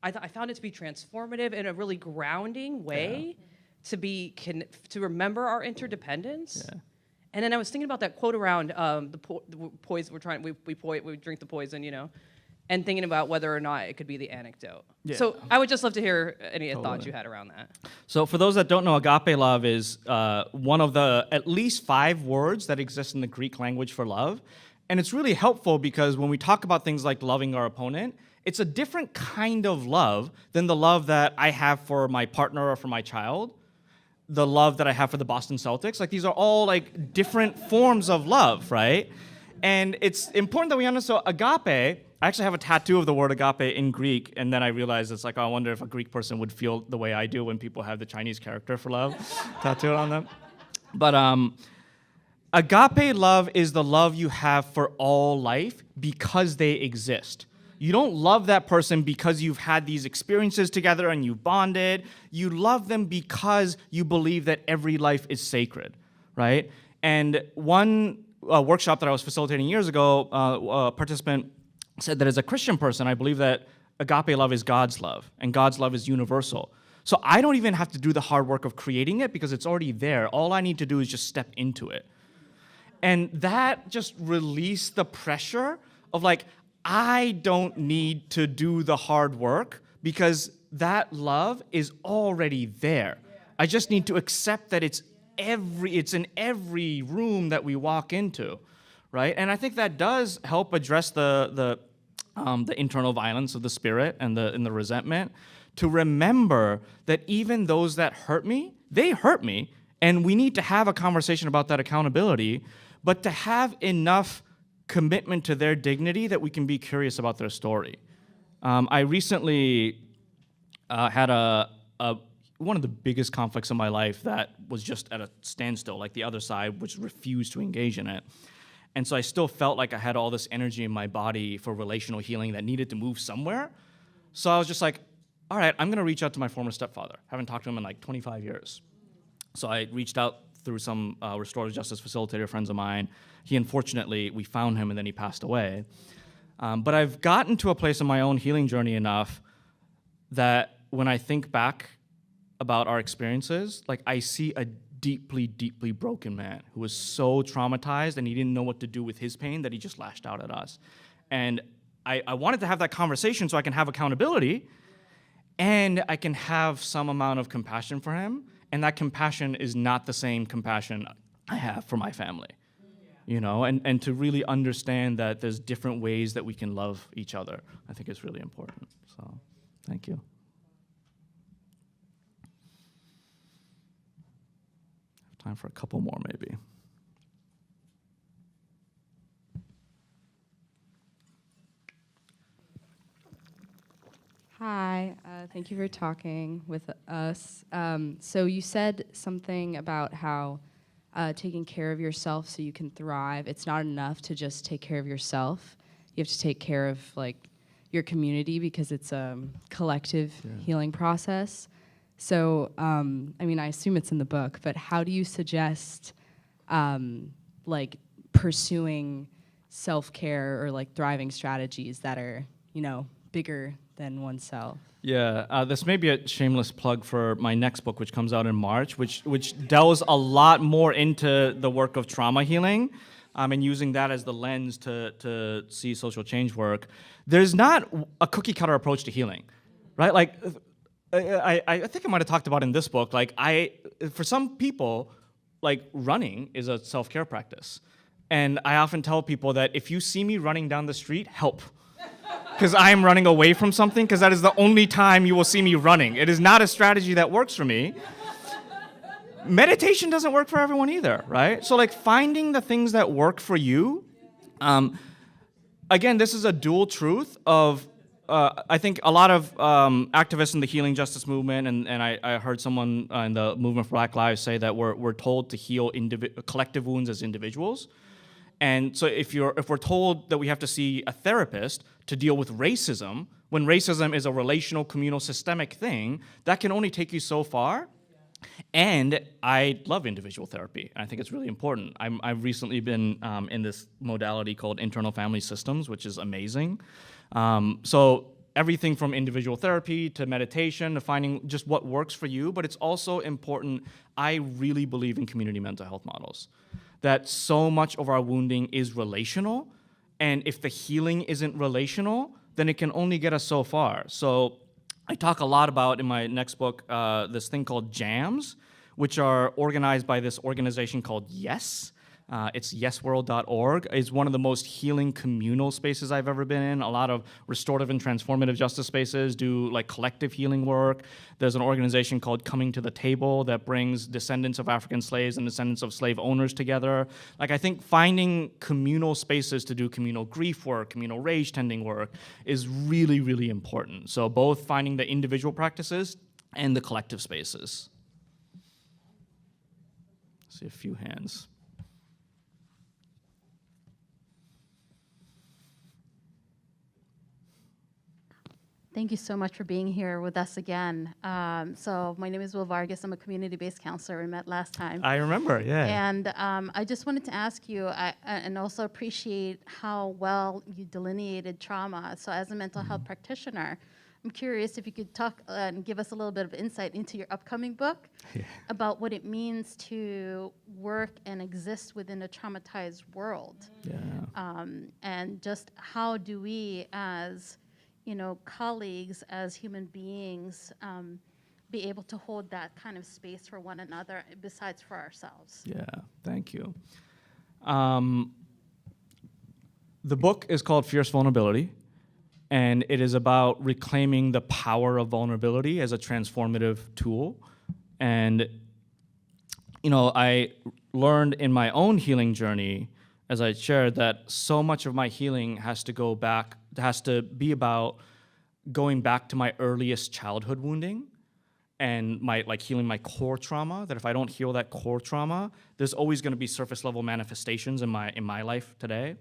[SPEAKER 3] I found it to be transformative in a really grounding way to remember our interdependence. Yeah. And then I was thinking about that quote around the poison. We drink the poison, you know, and thinking about whether or not it could be the anecdote. Yeah. So I would just love to hear any thoughts you had around that.
[SPEAKER 2] So for those that don't know, agape love is one of the at least 5 words that exist in the Greek language for love. And it's really helpful because when we talk about things like loving our opponent, it's a different kind of love than the love that I have for my partner or for my child, the love that I have for the Boston Celtics. Like, these are all like different forms of love, right? And it's important that we understand. So agape, I actually have a tattoo of the word agape in Greek, and then I realized it's like, oh, I wonder if a Greek person would feel the way I do when people have the Chinese character for love tattooed on them. But agape love is the love you have for all life because they exist. You don't love that person because you've had these experiences together and you've bonded. You love them because you believe that every life is sacred, right? And one workshop that I was facilitating years ago, a participant said that as a Christian person, I believe that agape love is God's love, and God's love is universal. So I don't even have to do the hard work of creating it because it's already there. All I need to do is just step into it. And that just released the pressure of like, I don't need to do the hard work because that love is already there. I just need to accept that it's in every room that we walk into, right? And I think that does help address the internal violence of the spirit and the resentment, to remember that even those that hurt me, they hurt me, and we need to have a conversation about that accountability, but to have enough commitment to their dignity that we can be curious about their story. I recently had one of the biggest conflicts in my life that was just at a standstill, like the other side, which refused to engage in it. And so I still felt like I had all this energy in my body for relational healing that needed to move somewhere. So I was just like, all right, I'm gonna reach out to my former stepfather. Haven't talked to him in like 25 years. So I reached out through some restorative justice facilitator friends of mine. He, unfortunately, we found him and then he passed away. But I've gotten to a place in my own healing journey enough that when I think back about our experiences, like, I see a deeply, deeply broken man who was so traumatized and he didn't know what to do with his pain that he just lashed out at us. And I wanted to have that conversation so I can have accountability and I can have some amount of compassion for him. And that compassion is not the same compassion I have for my family, you know? And to really understand that there's different ways that we can love each other, I think is really important. So, thank you. Time for a couple more, maybe.
[SPEAKER 4] Hi, thank you for talking with us. So you said something about how taking care of yourself so you can thrive, it's not enough to just take care of yourself. You have to take care of like your community because it's a collective healing process. So, I mean, I assume it's in the book, but how do you suggest like pursuing self-care or like thriving strategies that are, you know, bigger than oneself?
[SPEAKER 2] Yeah, this may be a shameless plug for my next book, which comes out in March, which delves a lot more into the work of trauma healing, and using that as the lens to see social change work. There's not a cookie cutter approach to healing, right? Like, I think I might have talked about in this book, like for some people, like running is a self-care practice. And I often tell people that if you see me running down the street, help. Because I am running away from something, because that is the only time you will see me running. It is not a strategy that works for me. Meditation doesn't work for everyone either, right? So like finding the things that work for you. Again, this is a dual truth of, I think a lot of activists in the healing justice movement, and I heard someone in the movement for Black Lives say that we're told to heal collective wounds as individuals. And so if we're told that we have to see a therapist to deal with racism, when racism is a relational, communal, systemic thing, that can only take you so far. And I love individual therapy. I think it's really important. I've recently been in this modality called internal family systems, which is amazing. So everything from individual therapy to meditation to finding just what works for you, but it's also important. I really believe in community mental health models, that so much of our wounding is relational, and if the healing isn't relational, then it can only get us so far. So I talk a lot about, in my next book, this thing called JAMS, which are organized by this organization called YES. It's yesworld.org. It's one of the most healing communal spaces I've ever been in. A lot of restorative and transformative justice spaces do like collective healing work. There's an organization called Coming to the Table that brings descendants of African slaves and descendants of slave owners together. Like I think finding communal spaces to do communal grief work, communal rage tending work is really, really important. So both finding the individual practices and the collective spaces. See a few hands.
[SPEAKER 5] Thank you so much for being here with us again. So my name is Will Vargas. I'm a community-based counselor. We met last time.
[SPEAKER 2] I remember, yeah.
[SPEAKER 5] And I just wanted to ask you, and also appreciate how well you delineated trauma. So as a mental health practitioner, I'm curious if you could talk and give us a little bit of insight into your upcoming book about what it means to work and exist within a traumatized world.
[SPEAKER 2] Yeah.
[SPEAKER 5] And just how do we, as colleagues, as human beings, be able to hold that kind of space for one another besides for ourselves?
[SPEAKER 2] Yeah, thank you. The book is called Fierce Vulnerability, and it is about reclaiming the power of vulnerability as a transformative tool. And, I learned in my own healing journey, as I shared, that so much of my healing has to be about going back to my earliest childhood wounding and healing my core trauma, that if I don't heal that core trauma, there's always gonna be surface level manifestations in my life today.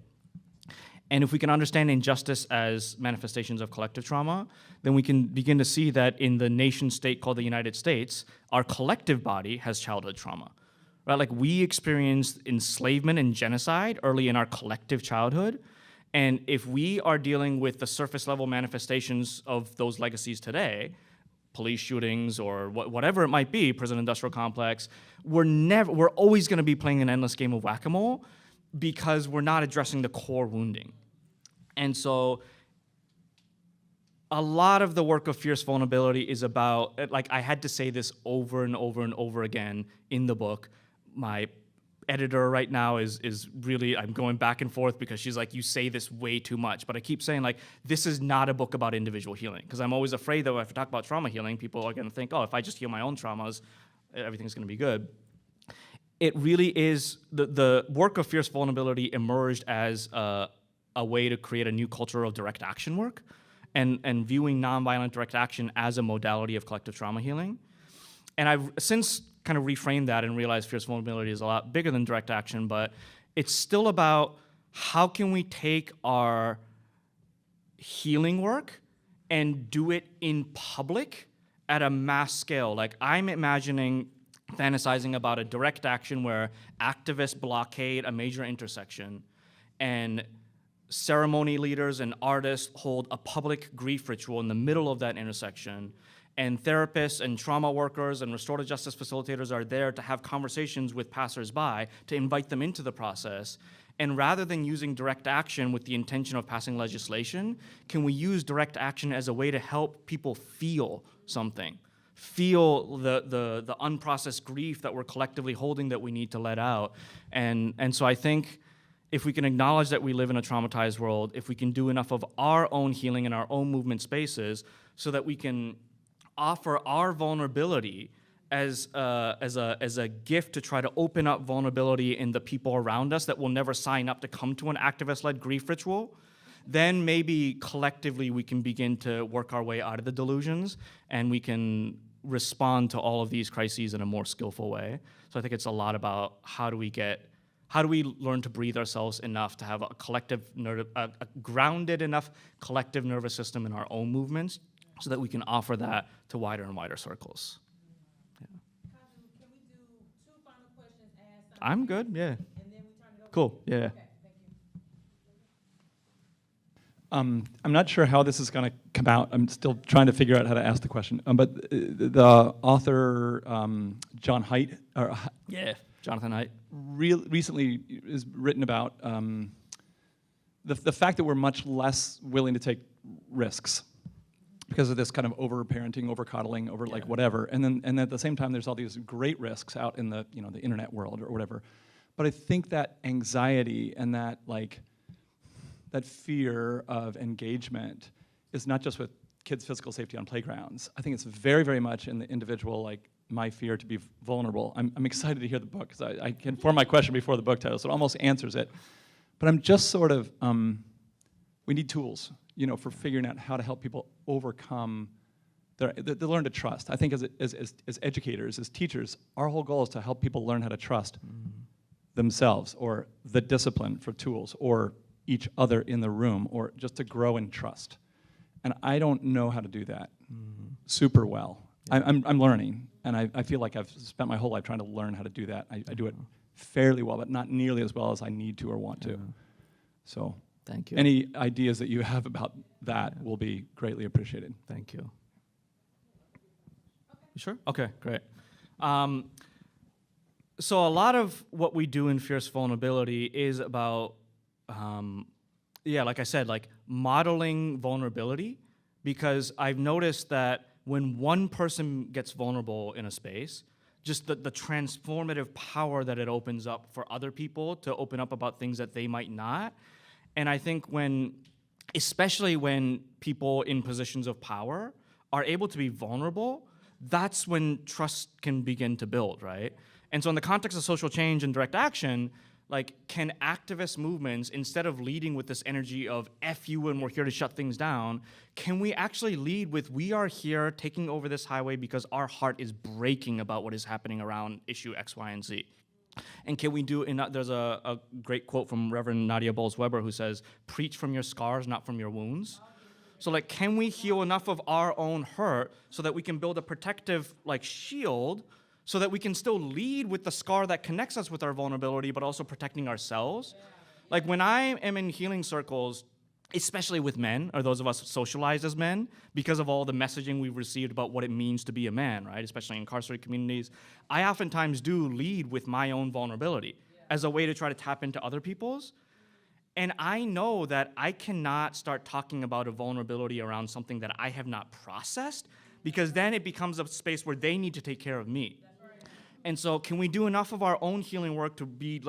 [SPEAKER 2] And if we can understand injustice as manifestations of collective trauma, then we can begin to see that in the nation state called the United States, our collective body has childhood trauma. Right? Like we experienced enslavement and genocide early in our collective childhood. And if we are dealing with the surface level manifestations of those legacies today, police shootings or whatever it might be, prison industrial complex, we're always gonna be playing an endless game of whack-a-mole because we're not addressing the core wounding. And so a lot of the work of Fierce Vulnerability is about, I had to say this over and over and over again in the book. My editor right now is really, I'm going back and forth because she's like, you say this way too much. But I keep saying this is not a book about individual healing, because I'm always afraid that if I talk about trauma healing, people are gonna think, oh, if I just heal my own traumas, everything's gonna be good. It really is, the work of Fierce Vulnerability emerged as a way to create a new culture of direct action work and viewing nonviolent direct action as a modality of collective trauma healing. And I've since kind of reframed that and realized Fierce Vulnerability is a lot bigger than direct action, but it's still about how can we take our healing work and do it in public at a mass scale. Like I'm fantasizing about a direct action where activists blockade a major intersection and ceremony leaders and artists hold a public grief ritual in the middle of that intersection, and therapists and trauma workers and restorative justice facilitators are there to have conversations with passersby to invite them into the process. And rather than using direct action with the intention of passing legislation, can we use direct action as a way to help people feel something, feel the unprocessed grief that we're collectively holding that we need to let out. And so I think if we can acknowledge that we live in a traumatized world, if we can do enough of our own healing in our own movement spaces so that we can offer our vulnerability as a gift to try to open up vulnerability in the people around us that will never sign up to come to an activist-led grief ritual, then maybe collectively we can begin to work our way out of the delusions and we can respond to all of these crises in a more skillful way. So I think it's a lot about how do we learn to breathe ourselves enough to have a grounded enough collective nervous system in our own movements so that we can offer that to wider and wider circles. Yeah.
[SPEAKER 6] Can we do 2 final questions? Ask
[SPEAKER 2] I'm good, yeah.
[SPEAKER 6] and then we turn it over?
[SPEAKER 2] Cool, yeah.
[SPEAKER 6] Okay, thank you.
[SPEAKER 7] I'm not sure how this is going to come out. I'm still trying to figure out how to ask the question. But the author, John Haidt,
[SPEAKER 2] Yeah, Jonathan Haidt.
[SPEAKER 7] recently has written about the fact that we're much less willing to take risks because of this kind of over-parenting, over-coddling, like whatever. And at the same time, there's all these great risks out in the the internet world or whatever. But I think that anxiety and that that fear of engagement is not just with kids' physical safety on playgrounds. I think it's very, very much in the individual, my fear to be vulnerable. I'm excited to hear the book, because I can form my question before the book title, so it almost answers it. But I'm just sort of, we need tools, for figuring out how to help people overcome they learn to trust. I think as educators, as teachers, our whole goal is to help people learn how to trust themselves, or the discipline for tools, or each other in the room, or just to grow in trust. And I don't know how to do that super well. I'm learning, and I feel like I've spent my whole life trying to learn how to do that. I do it fairly well, but not nearly as well as I need to or want to. So
[SPEAKER 2] Thank you.
[SPEAKER 7] any ideas that you have about that will be greatly appreciated.
[SPEAKER 2] Thank you. You sure? Okay, great. So a lot of what we do in Fierce Vulnerability is about, like I said, modeling vulnerability, because I've noticed that when one person gets vulnerable in a space, just the transformative power that it opens up for other people to open up about things that they might not. And I think especially when people in positions of power are able to be vulnerable, that's when trust can begin to build, right? And so in the context of social change and direct action, can activist movements, instead of leading with this energy of F you and we're here to shut things down, can we actually lead with we are here taking over this highway because our heart is breaking about what is happening around issue X, Y, and Z? And can we there's a great quote from Reverend Nadia Bowles-Weber who says, preach from your scars, not from your wounds. So can we heal enough of our own hurt so that we can build a protective shield so that we can still lead with the scar that connects us with our vulnerability, but also protecting ourselves? When I am in healing circles, especially with men, or those of us socialized as men, because of all the messaging we've received about what it means to be a man, right? Especially in incarcerated communities, I oftentimes do lead with my own vulnerability as a way to try to tap into other people's. And I know that I cannot start talking about a vulnerability around something that I have not processed, because then it becomes a space where they need to take care of me. And so can we do enough of our own healing work to be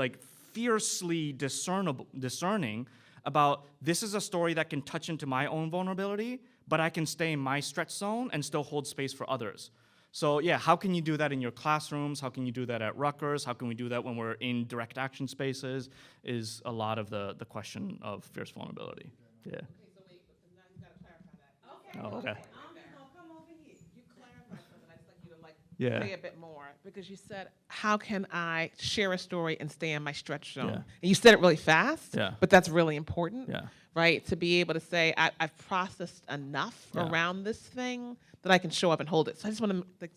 [SPEAKER 2] fiercely discerning about this is a story that can touch into my own vulnerability, but I can stay in my stretch zone and still hold space for others. So how can you do that in your classrooms? How can you do that at Rutgers? How can we do that when we're in direct action spaces is a lot of the question of fierce vulnerability. Yeah.
[SPEAKER 1] Okay, so wait, but now you gotta clarify that.
[SPEAKER 2] Oh, okay.
[SPEAKER 1] I'm just gonna come over here. You clarified something. I just like you to
[SPEAKER 2] Yeah.
[SPEAKER 1] say a bit more, because you said, how can I share a story and stay in my stretch zone?
[SPEAKER 2] Yeah.
[SPEAKER 1] And you said it really fast,
[SPEAKER 2] Yeah.
[SPEAKER 1] but that's really important,
[SPEAKER 2] Yeah.
[SPEAKER 1] right? To be able to say, I've processed enough
[SPEAKER 2] Yeah.
[SPEAKER 1] around this thing that I can show up and hold it. So I just want to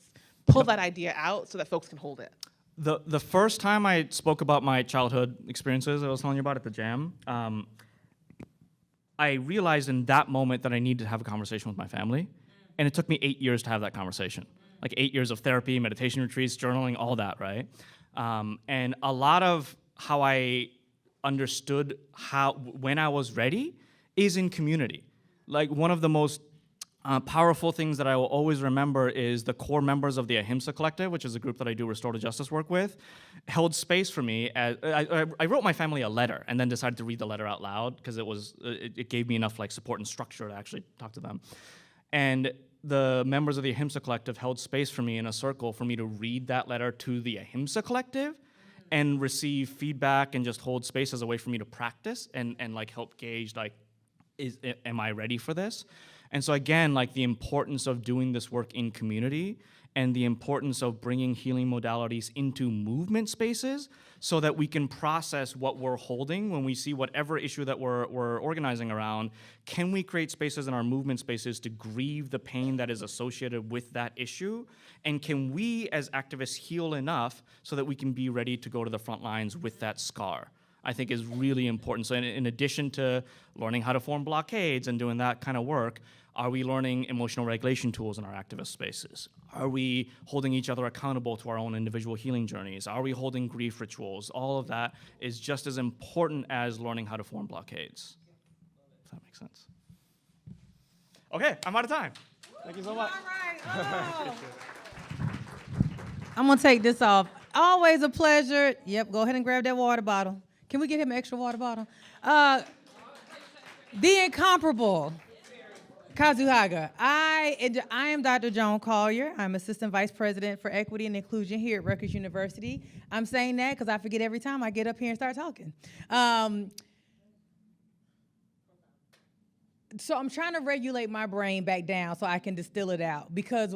[SPEAKER 1] pull that idea out so that folks can hold it.
[SPEAKER 2] The first time I spoke about my childhood experiences I was telling you about at the jam, I realized in that moment that I needed to have a conversation with my family. And it took me 8 years to have that conversation. 8 years of therapy, meditation retreats, journaling, all that, right? And a lot of how I understood when I was ready is in community. One of the most powerful things that I will always remember is the core members of the Ahimsa Collective, which is a group that I do restorative justice work with, held space for me. I wrote my family a letter and then decided to read the letter out loud because it gave me enough like support and structure to actually talk to them. And the members of the Ahimsa Collective held space for me in a circle for me to read that letter to the Ahimsa Collective and receive feedback and just hold space as a way for me to practice and like help gauge like, am I ready for this? And so again, like the importance of doing this work in community and the importance of bringing healing modalities into movement spaces so that we can process what we're holding when we see whatever issue that we're organizing around. Can we create spaces in our movement spaces to grieve the pain that is associated with that issue? And can we as activists heal enough so that we can be ready to go to the front lines with that scar? I think is really important. So in addition to learning how to form blockades and doing that kind of work, are we learning emotional regulation tools in our activist spaces? Are we holding each other accountable to our own individual healing journeys? Are we holding grief rituals? All of that is just as important as learning how to form blockades. If that makes sense. Okay, I'm out of time. Thank you so much.
[SPEAKER 6] All right. I'm gonna take this off. Always a pleasure. Yep, go ahead and grab that water bottle. Can we get him an extra water bottle? The incomparable Kazu Haga. I am Dr. Joan Collier. I'm Assistant Vice President for Equity and Inclusion here at Rutgers University. I'm saying that because I forget every time I get up here and start talking. So I'm trying to regulate my brain back down so I can distill it out because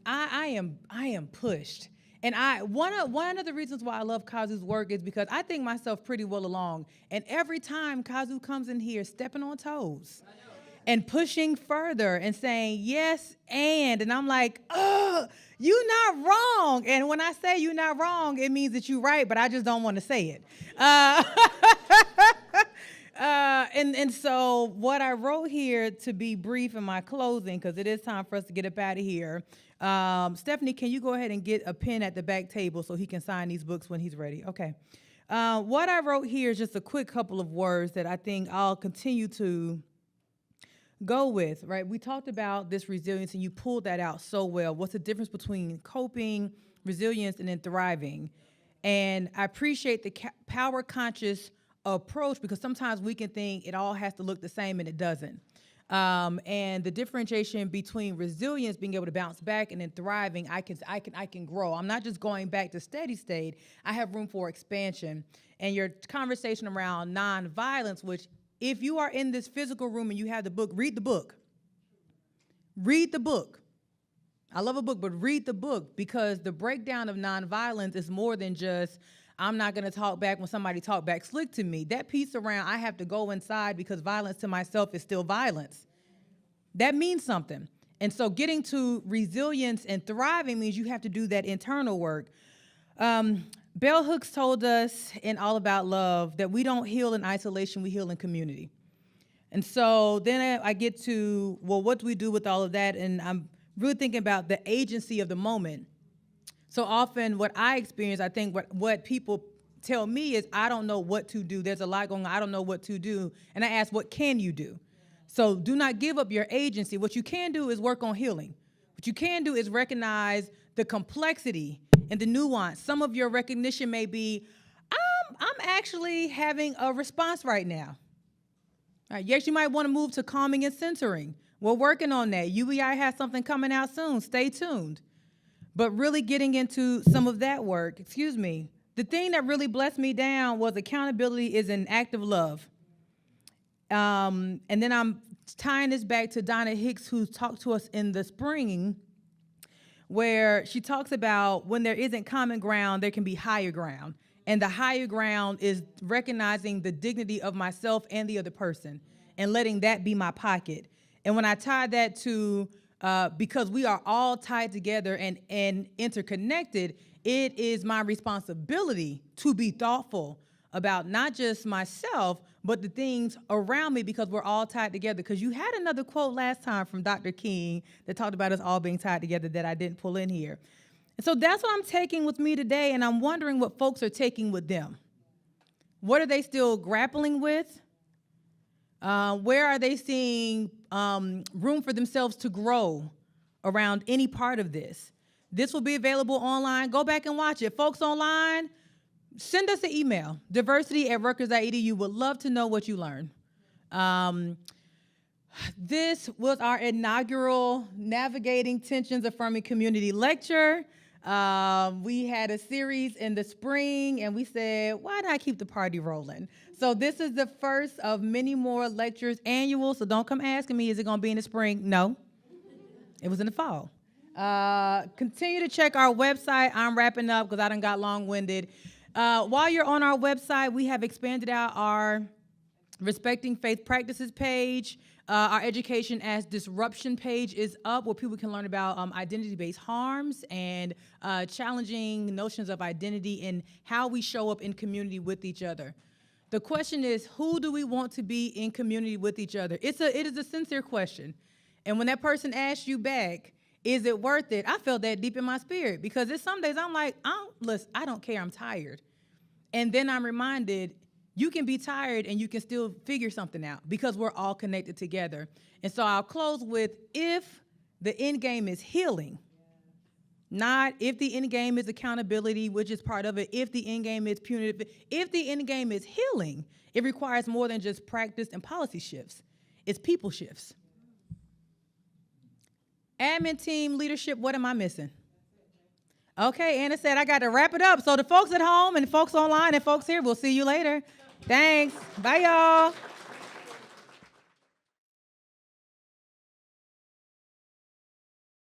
[SPEAKER 6] I am pushed. And one of the reasons why I love Kazu's work is because I think myself pretty well along. And every time Kazu comes in here stepping on toes and pushing further and saying, yes, and I'm like, oh, you're not wrong. And when I say you're not wrong, it means that you're right, but I just don't want to say it. And so what I wrote here to be brief in my closing, because it is time for us to get up out of here. Stephanie, can you go ahead and get a pen at the back table so he can sign these books when he's ready? Okay. What I wrote here is just a quick couple of words that I think I'll continue to go with, right? We talked about this resilience and you pulled that out so well. What's the difference between coping, resilience, and then thriving? And I appreciate the power conscious approach because sometimes we can think it all has to look the same and it doesn't. And the differentiation between resilience, being able to bounce back, and then thriving, I can grow. I'm not just going back to steady state. I have room for expansion. And your conversation around nonviolence, which if you are in this physical room and you have the book, read the book. Read the book. I love a book, but read the book because the breakdown of nonviolence is more than just I'm not going to talk back when somebody talk back slick to me. That piece around I have to go inside because violence to myself is still violence. That means something. And so getting to resilience and thriving means you have to do that internal work. Bell Hooks told us in All About Love that we don't heal in isolation, we heal in community. And so then I get to, well, what do we do with all of that? And I'm really thinking about the agency of the moment. So often what I experience, I think what people tell me is, I don't know what to do. There's a lot going on. I don't know what to do. And I ask, what can you do? So do not give up your agency. What you can do is work on healing. What you can do is recognize the complexity and the nuance. Some of your recognition may be, I'm actually having a response right now. All right, yes, you might want to move to calming and centering. We're working on that. UEI has something coming out soon. Stay tuned. But really getting into some of that work, the thing that really blessed me down was accountability is an act of love. And then I'm tying this back to Donna Hicks, who talked to us in the spring, where she talks about when there isn't common ground, there can be higher ground. And the higher ground is recognizing the dignity of myself and the other person and letting that be my pocket. And when I tie that to, because we are all tied together and interconnected, it is my responsibility to be thoughtful about not just myself, but the things around me, because we're all tied together. Because you had another quote last time from Dr. King that talked about us all being tied together that I didn't pull in here. And so that's what I'm taking with me today, and I'm wondering what folks are taking with them. What are they still grappling with? Where are they seeing room for themselves to grow around any part of this? This will be available online. Go back and watch it. Folks online, send us an email, diversity@rutgers.edu. Would love to know what you learned. This was our inaugural Navigating Tensions Affirming Community lecture. We had a series in the spring, and we said, why not keep the party rolling? So this is the first of many more lectures, annual, so don't come asking me, is it going to be in the spring? No. It was in the fall. Continue to check our website. I'm wrapping up because I done got long-winded. While you're on our website, we have expanded out our Respecting Faith Practices page. Our Education as Disruption page is up, where people can learn about identity-based harms and challenging notions of identity and how we show up in community with each other. The question is, who do we want to be in community with each other? It is a sincere question. And when that person asks you back, is it worth it? I felt that deep in my spirit, because there's some days I'm like, listen, I don't care, I'm tired. And then I'm reminded, you can be tired and you can still figure something out, because we're all connected together. And so I'll close with, if the end game is healing, not if the end game is accountability, which is part of it, if the end game is punitive, if the end game is healing, it requires more than just practice and policy shifts. It's people shifts. Admin team leadership, what am I missing? Okay, Anna said I got to wrap it up. So the folks at home and folks online and folks here, we'll see you later. Thanks. Bye, y'all.